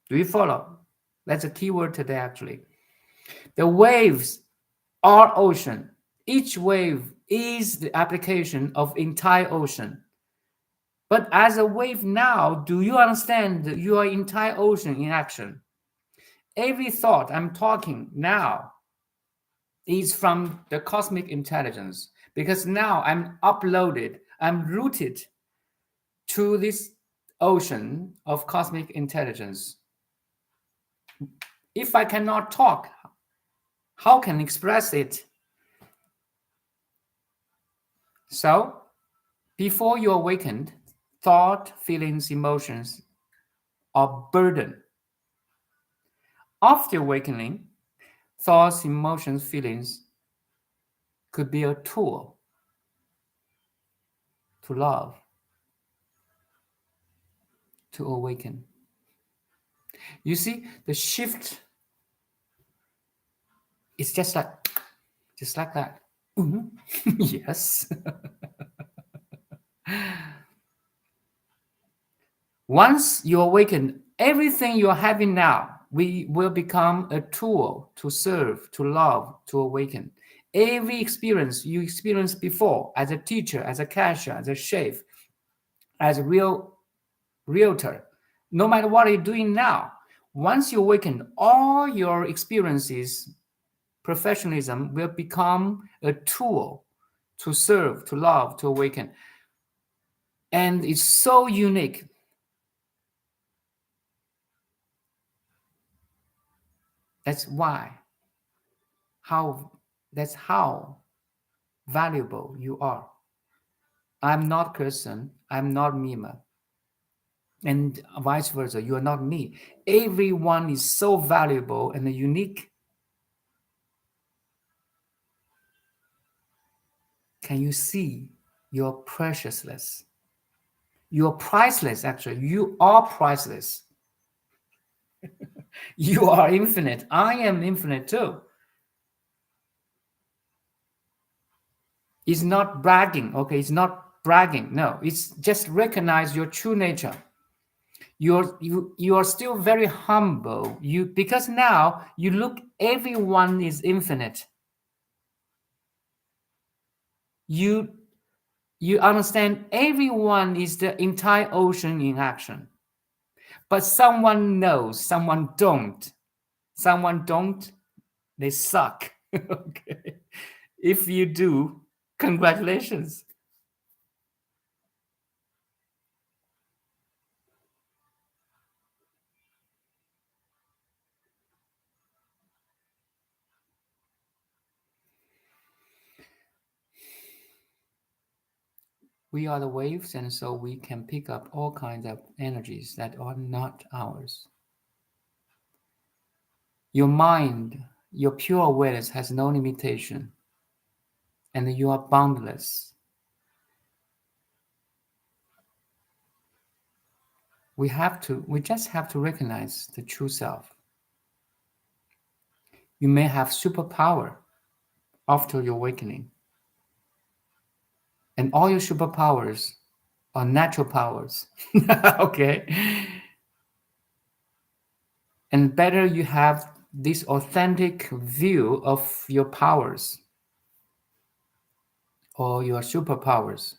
Do you follow? That's a key word today, actually. The waves are ocean. Each wave is the application of entire ocean. But as a wave now, do you understand that you are entire ocean in action? Every thought I'm talking now is from the cosmic intelligence because now I'm uploaded, I'm rooted to this ocean of cosmic intelligence. If I cannot talk, how can I express it? So, before you awakened, thought, feelings, emotions are burden. After awakening, thoughts, emotions, feelings could be a tool to love, to awaken. You see, the shift is just like that. Mhm. Yes. Once you awaken, everything you're having now, we will become a tool to serve, to love, to awaken. Every experience you experienced before, as a teacher, as a cashier, as a chef, as a realtor, no matter what you're doing now, once you awaken, all your experiences, professionalism will become a tool to serve, to love, to awaken. And it's so unique. That's why, how, that's how valuable you are. I'm not Kirsten, I'm not Mima. And vice versa, you are not me. Everyone is so valuable and unique. Can you see you're preciousness? You're priceless, actually. You are priceless. You are infinite. I am infinite too. It's not bragging, okay? It's not bragging. No, it's just recognize your true nature. You are still very humble. You because now you look, everyone is infinite. You you understand everyone is the entire ocean in action. But someone knows, someone don't. Someone don't, they suck. Okay. If you do, congratulations. We are the waves, and so we can pick up all kinds of energies that are not ours. Your mind, your pure awareness has no limitation, and you are boundless. We just have to recognize the true self. You may have superpower after your awakening, and all your superpowers are natural powers. Okay? And better you have this authentic view of your powers or your superpowers.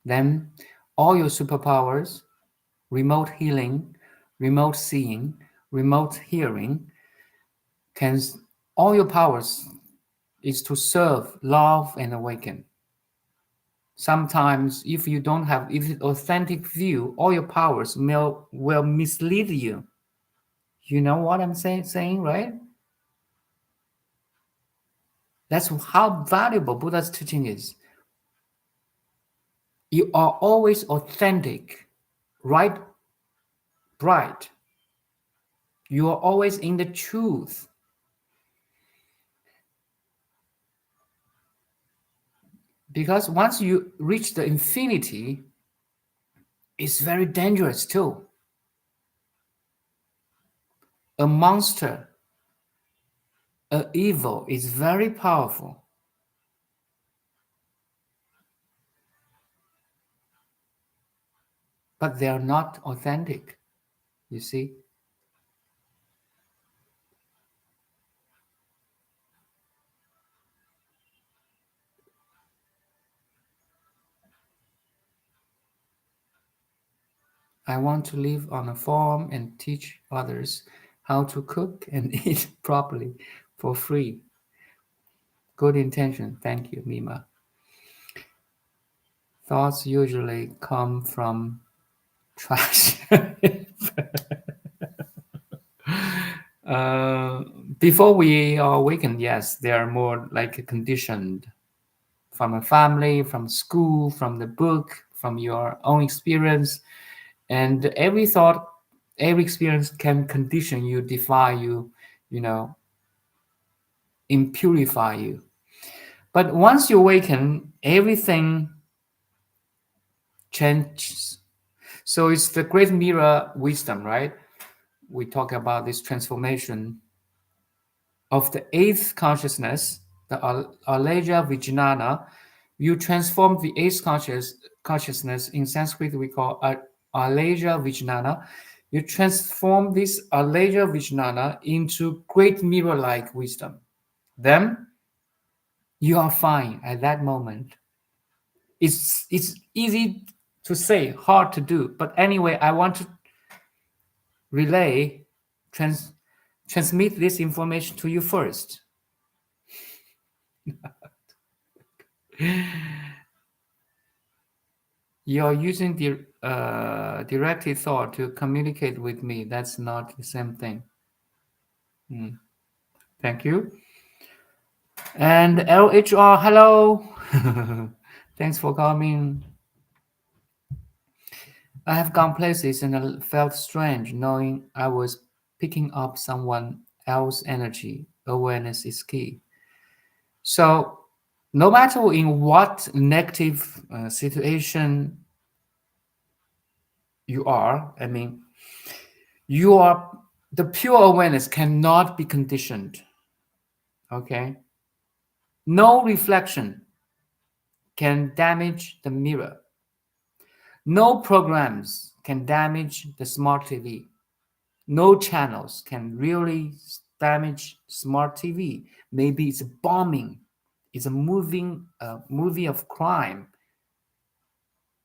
Then all your superpowers, remote healing, remote seeing, remote hearing, can all your powers is to serve, love, and awaken. Sometimes if you don't have if authentic view, all your powers will mislead you. You know what I'm saying, right? That's how valuable Buddha's teaching is. You are always authentic, right? bright. You are always in the truth. Because once you reach the infinity, it's very dangerous too. A monster, a evil is very powerful, but they are not authentic, you see. I want to live on a farm and teach others how to cook and eat properly for free. Good intention. Thank you, Mima. Thoughts usually come from trash. uh, Before we are awakened, yes, they are more like conditioned from a family, from school, from the book, from your own experience. And every thought, every experience can condition you, defy you, you know, impurify you. But once you awaken, everything changes. So it's the great mirror wisdom, right? We talk about this transformation of the eighth consciousness, the Aleja Vijnana. You transform the eighth consciousness. In Sanskrit, we call Aleja Vijnana. You transform this Aleja Vijnana into great mirror-like wisdom. Then you are fine at that moment. It's easy to say, hard to do. But anyway, I want to relay, transmit this information to you first. You're using the directed thought to communicate with me. That's not the same thing. Thank you. And LHR, hello. Thanks for coming. I have gone places and I felt strange knowing I was picking up someone else's energy. Awareness is key. So, no matter in what negative situation you are, I mean, you are the pure awareness cannot be conditioned. Okay, no reflection can damage the mirror. No programs can damage the smart TV. No channels can really damage smart TV. Maybe it's a bombing. It's a movie of crime,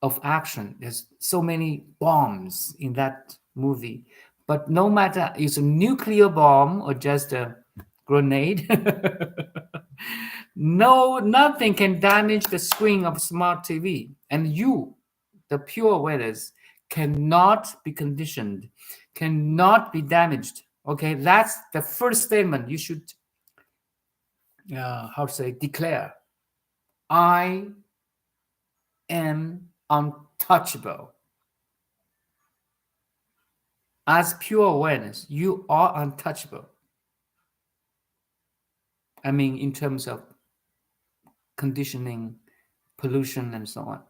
of action. There's so many bombs in that movie. But no matter it's a nuclear bomb or just a grenade, no, nothing can damage the screen of smart TV. And you, the pure awareness, cannot be conditioned, cannot be damaged. Okay, that's the first statement you should, how to say, declare. I am untouchable. As pure awareness, you are untouchable. I mean, in terms of conditioning, pollution, and so on.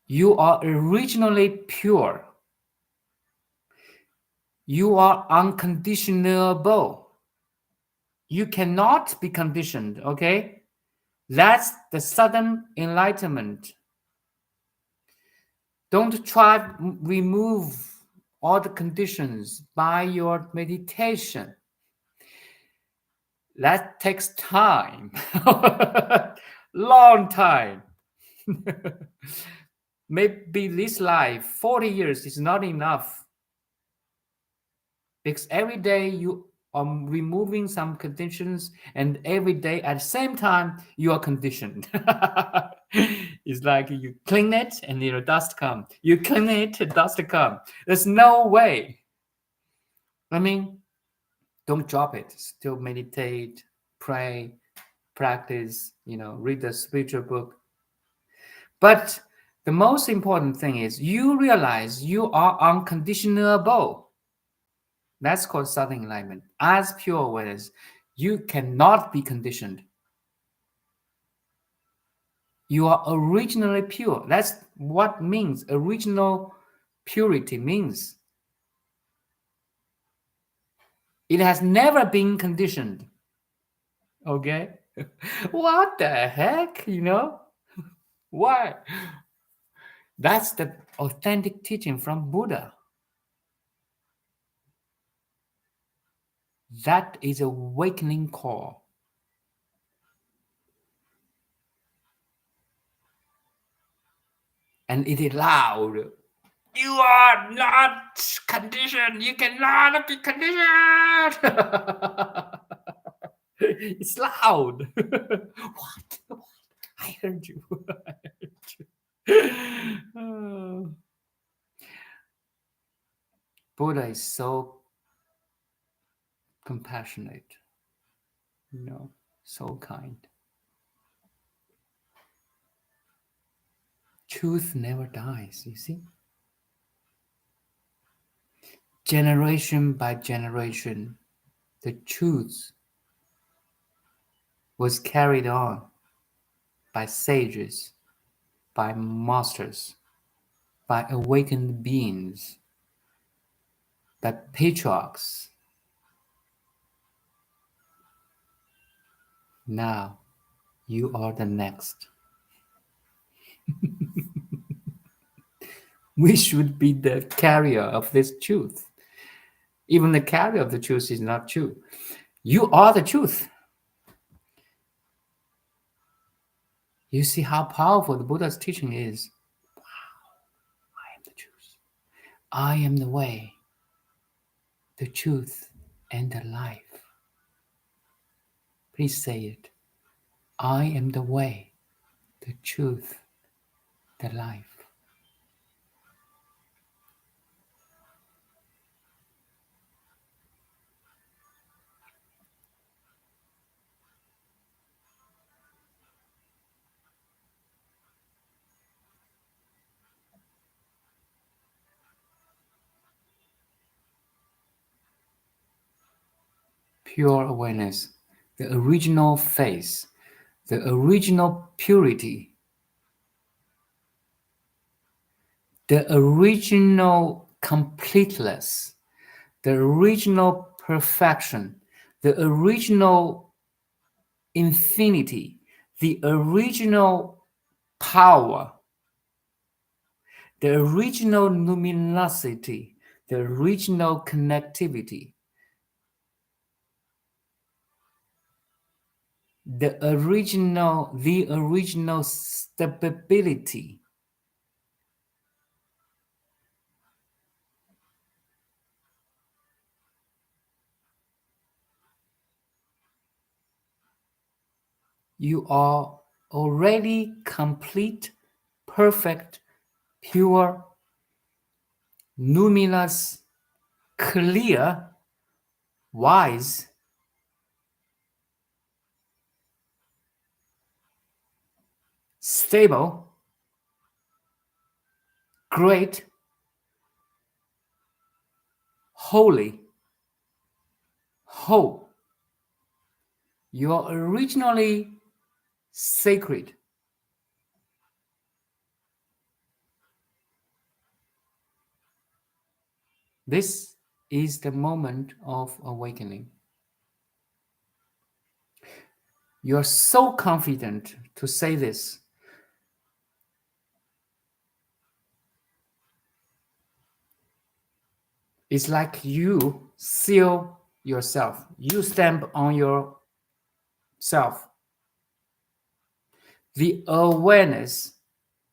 You are originally pure. You are unconditionable. You cannot be conditioned, okay? That's the sudden enlightenment. Don't try to remove all the conditions by your meditation. That takes time, long time. Maybe this life, 40 years is not enough. Because every day you are removing some conditions, and every day at the same time you are conditioned. It's like you clean it and dust come. You clean it, dust come. There's no way. I mean, don't drop it. Still meditate, pray, practice, read the spiritual book. But The most important thing is you realize you are unconditionable. That's called Southern Enlightenment. As pure awareness, you cannot be conditioned. You are originally pure. That's what means original purity means. It has never been conditioned. Okay? What the heck? Why? That's the authentic teaching from Buddha. That is awakening call. And it is loud. You are not conditioned. You cannot be conditioned. It's loud. What? I heard you. Oh. Buddha is so compassionate, so kind. Truth never dies, you see? Generation by generation, the truth was carried on by sages, by masters, by awakened beings, by patriarchs. Now, you are the next. We should be the carrier of this truth. Even the carrier of the truth is not true. You are the truth. You see how powerful the Buddha's teaching is. Wow, I am the truth. I am the way, the truth, and the life. Please say it. I am the way, the truth, the life. Pure awareness, the original face, the original purity, the original completeness, the original perfection, the original infinity, the original power, the original luminosity, the original connectivity, the original stability. You are already complete, perfect, pure, luminous, clear, wise, stable, great, holy, whole. You are originally sacred. This is the moment of awakening. You are so confident to say this. It's like you seal yourself. You stamp on yourself. The awareness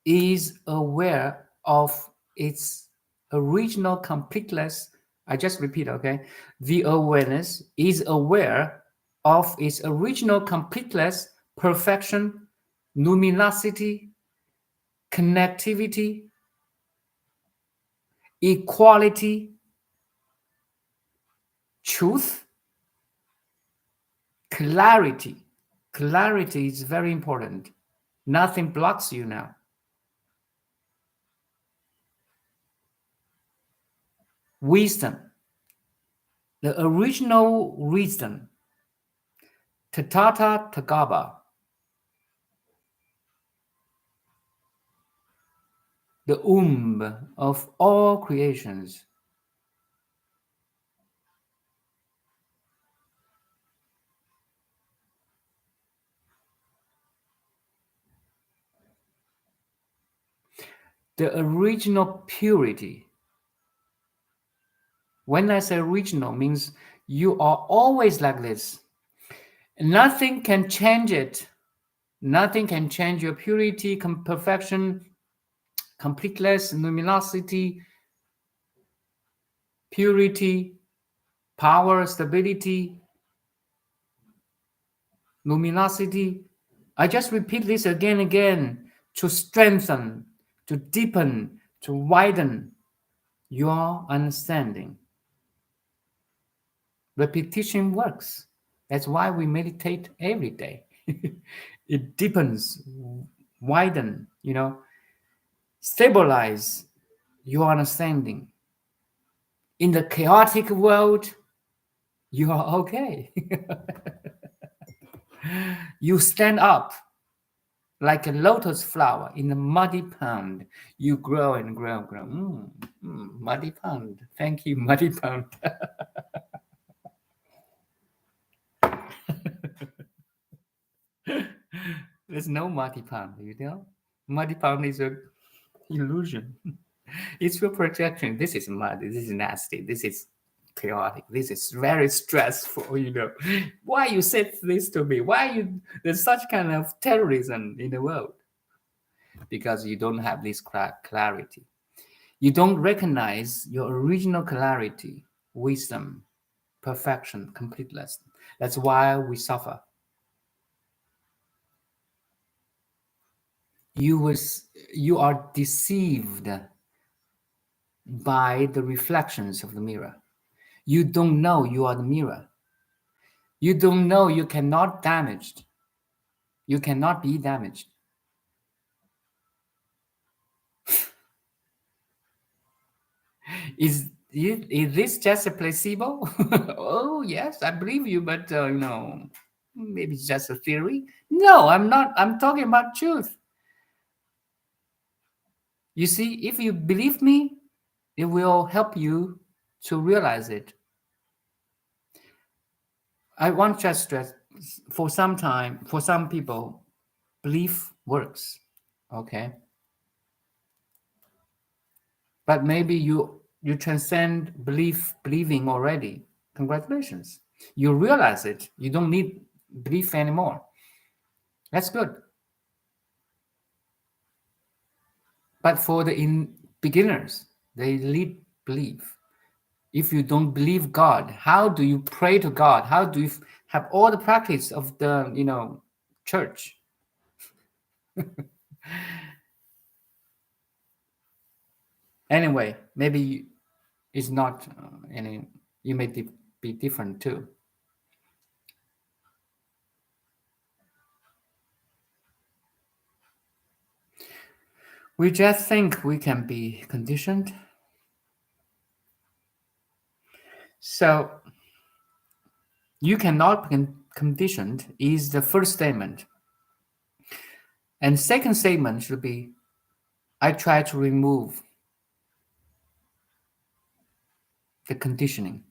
is aware of its original completeness. I just repeat, okay? The awareness is aware of its original completeness, perfection, luminosity, connectivity, equality, truth, clarity. Clarity is very important. Nothing blocks you now. wisdom, the original wisdom, Tatata Tagaba, the of all creations, the original purity. When I say original, means you are always like this. Nothing can change it. Nothing can change your purity, perfection, completeness, luminosity, purity, power, stability, luminosity. I just repeat this again and again to strengthen, to deepen, to widen your understanding. Repetition works. That's why we meditate every day. It deepens, widen, stabilize your understanding. In the chaotic world, you are okay. You stand up like a lotus flower in a muddy pond. You grow and grow and grow. Muddy pond. Thank you, muddy pond. There's no muddy pond, you know? Muddy pond is a illusion. It's your projection. This is muddy. This is nasty. This is chaotic. This is very stressful. Why you said this to me? There's such kind of terrorism in the world? Because you don't have this clarity. You don't recognize your original clarity, wisdom, perfection, completeness. That's why we suffer. You are deceived by the reflections of the mirror. You don't know you are the mirror. You don't know you cannot damaged. You cannot be damaged. Is this just a placebo? Oh yes, I believe you, but maybe it's just a theory. No, I'm not. I'm talking about truth. You see, if you believe me, it will help you to realize it. I want to just stress, for some people, belief works. Okay. But maybe you transcend believing already. Congratulations. You realize it. You don't need belief anymore. That's good. But for the beginners, they need belief. If you don't believe God, how do you pray to God? How do you have all the practice of the church? Anyway, maybe it's not any. You may be different too. We just think we can be conditioned. So you cannot be conditioned is the first statement. And second statement should be, I try to remove the conditioning.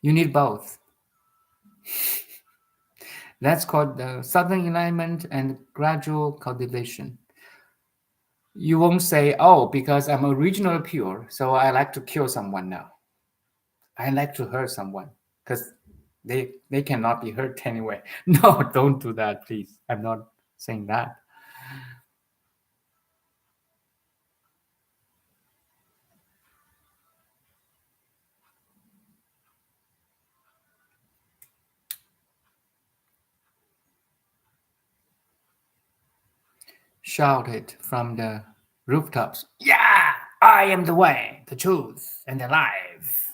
You need both. That's called the sudden enlightenment and gradual cultivation. You won't say, oh, because I'm originally pure, so I like to kill someone now. I like to hurt someone because they cannot be hurt anyway. No, don't do that, please. I'm not saying that. Shout it from the rooftops. Yeah, I am the way, the truth, and the life.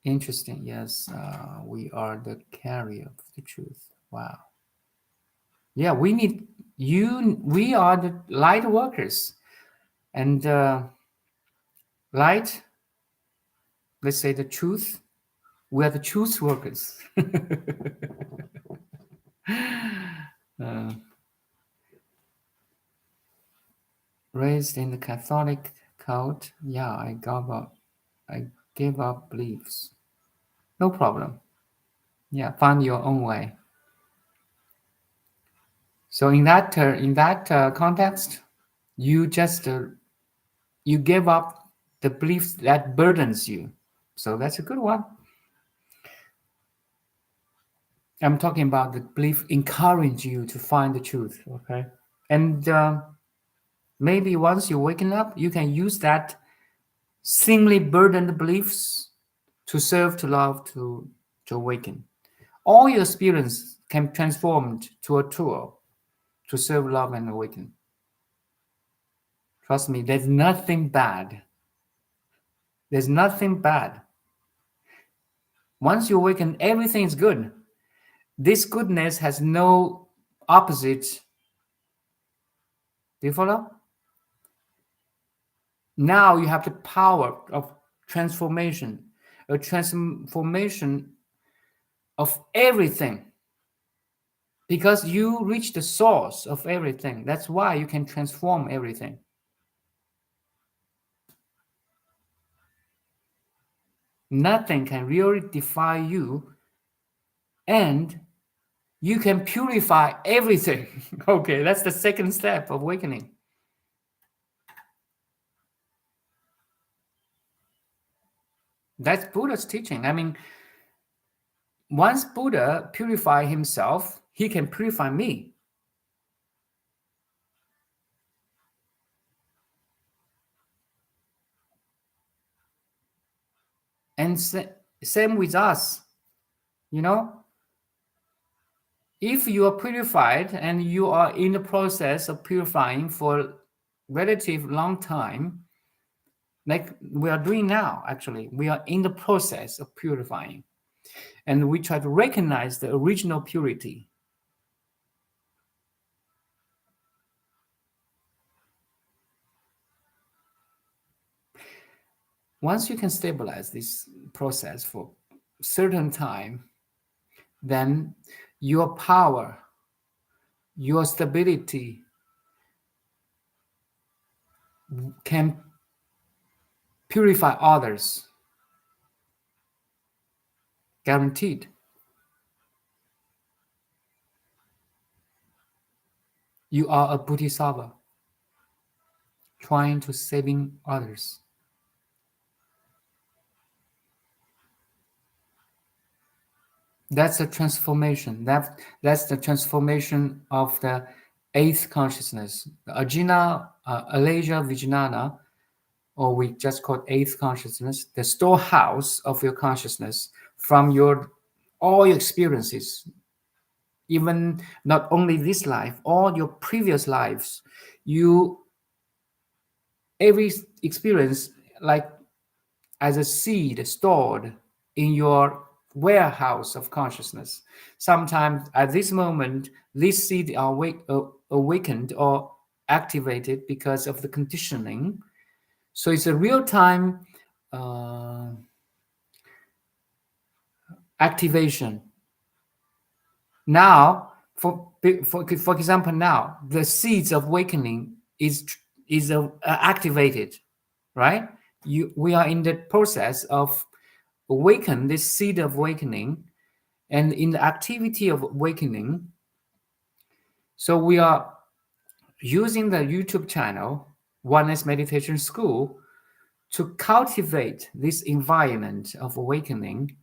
Interesting. Yes, we are the carrier of the truth. Wow. Yeah, we need we are the light workers, and light, let's say the truth, we are the truth workers. uh, Raised in the Catholic cult, yeah, I gave up beliefs. No problem. Yeah, find your own way. So in that context, you just you give up the beliefs that burdens you. So that's a good one. I'm talking about the belief encourage you to find the truth. Okay, and maybe once you waken up, you can use that seemingly burdened beliefs to serve, to love, to awaken. All your experience can be transformed to a tool to serve, love, and awaken. Trust me, there's nothing bad. There's nothing bad. Once you awaken, everything is good. This goodness has no opposite. Do you follow? Now you have the power of transformation, a transformation of everything. Because you reach the source of everything. That's why you can transform everything. Nothing can really defy you, and you can purify everything. Okay, that's the second step of awakening. That's Buddha's teaching. I mean, once Buddha purified himself, he can purify me. And same with us. You know, if you are purified and you are in the process of purifying for relative long time, like we are doing now, actually, we are in the process of purifying. And we try to recognize the original purity. Once you can stabilize this process for certain time, then your power, your stability can purify others. Guaranteed. You are a bodhisattva trying to saving others. That's a transformation. That's the transformation of the eighth consciousness. Ajna, Alaja Vijnana, or we just call it eighth consciousness, the storehouse of your consciousness from all your experiences, even not only this life, all your previous lives. Every experience like as a seed stored in your warehouse of consciousness. Sometimes at this moment, this seed are awakened or activated because of the conditioning. So it's a real-time activation. Now, for example, now the seeds of awakening is activated, right? We are in the process of awaken this seed of awakening, and in the activity of awakening. So we are using the YouTube channel, Oneness Meditation School, to cultivate this environment of awakening.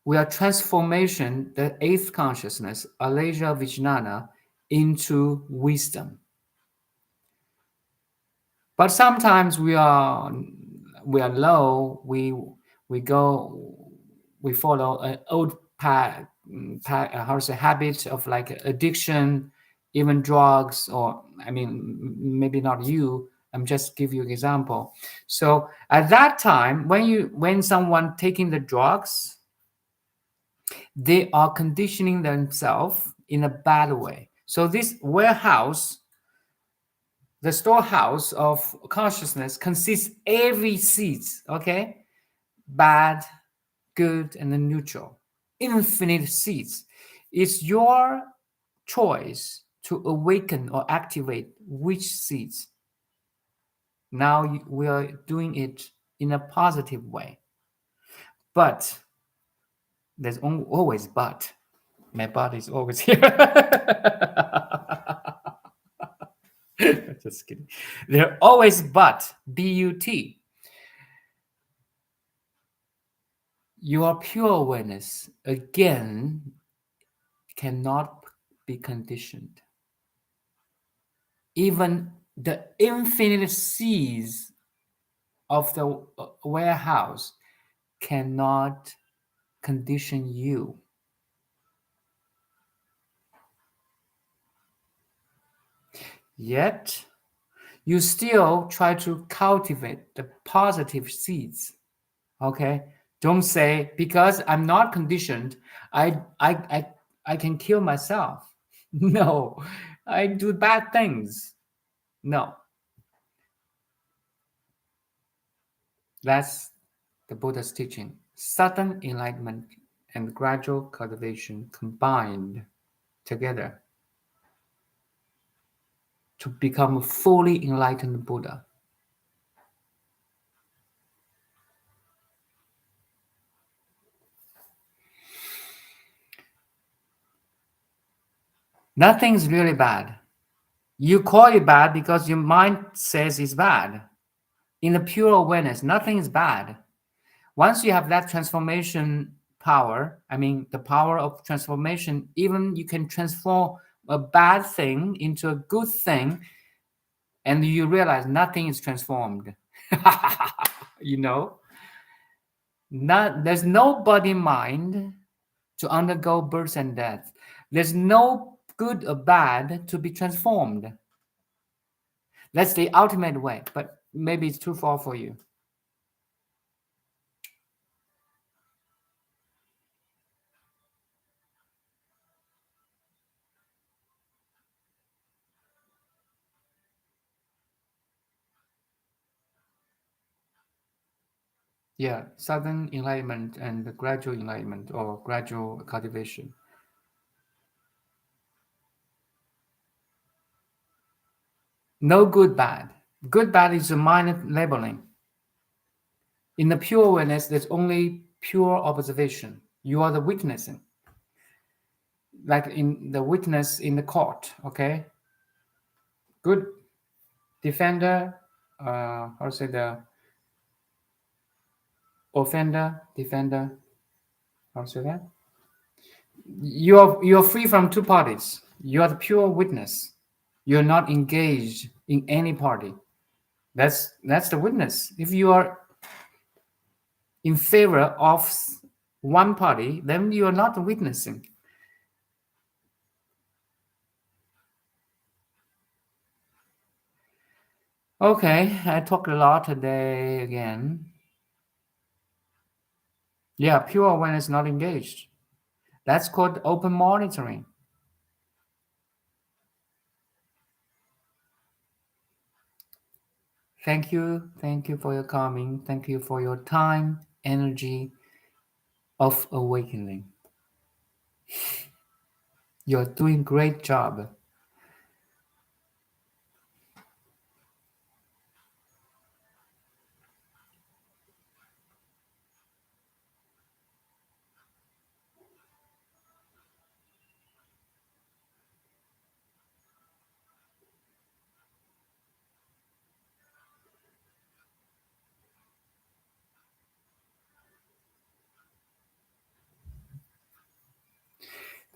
We are transformation, the eighth consciousness, Alaja Vijnana, into wisdom. But sometimes we are low. We follow an old habit of like addiction, even drugs, or I mean maybe not you, I'm just give you an example. So at that time, when someone taking the drugs, they are conditioning themselves in a bad way. So this warehouse, the storehouse of consciousness, consists every seeds, okay? Bad, good, and then neutral. Infinite seeds. It's your choice to awaken or activate which seeds. Now we are doing it in a positive way. But there's always but. My but is always here. Just kidding. There always but. B-U-T. Your pure awareness, again, cannot be conditioned. Even the infinite seas of the warehouse cannot condition you. Yet, you still try to cultivate the positive seeds. Okay? Don't say, because I'm not conditioned, I can kill myself. No, I do bad things. No, that's the Buddha's teaching. Sudden enlightenment and gradual cultivation combined together to become a fully enlightened Buddha. Nothing's really bad. You call it bad because your mind says it's bad. In the pure awareness, nothing is bad. Once you have that transformation power, I mean, the power of transformation, even you can transform a bad thing into a good thing, and you realize nothing is transformed. you know, there's no body mind to undergo birth and death. There's no good or bad to be transformed. That's the ultimate way, but maybe it's too far for you. Yeah, sudden enlightenment and the gradual enlightenment or gradual cultivation. No good, bad. Good, bad is a minor labeling. In the pure awareness, there's only pure observation. You are the witnessing. Like in the witness in the court, okay? Good defender, how to say the offender, defender, how to say that? You're free from two parties. You are the pure witness. You're not engaged in any party. That's the witness. If you are in favor of one party, then you are not witnessing. Okay, I talked a lot today again. Yeah, pure awareness not engaged. That's called open monitoring. Thank you. Thank you for your coming. Thank you for your time, energy of awakening. You're doing great job.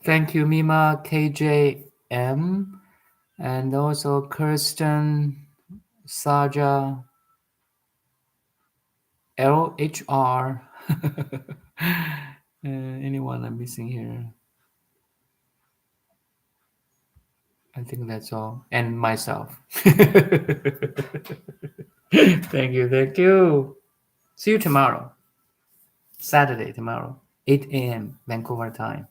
Thank you, Mima, KJM, and also Kirsten, Saja, LHR. Anyone I'm missing here? I I think that's all. And myself. Thank you. Thank you. See you tomorrow. Saturday tomorrow. 8 a.m. Vancouver time.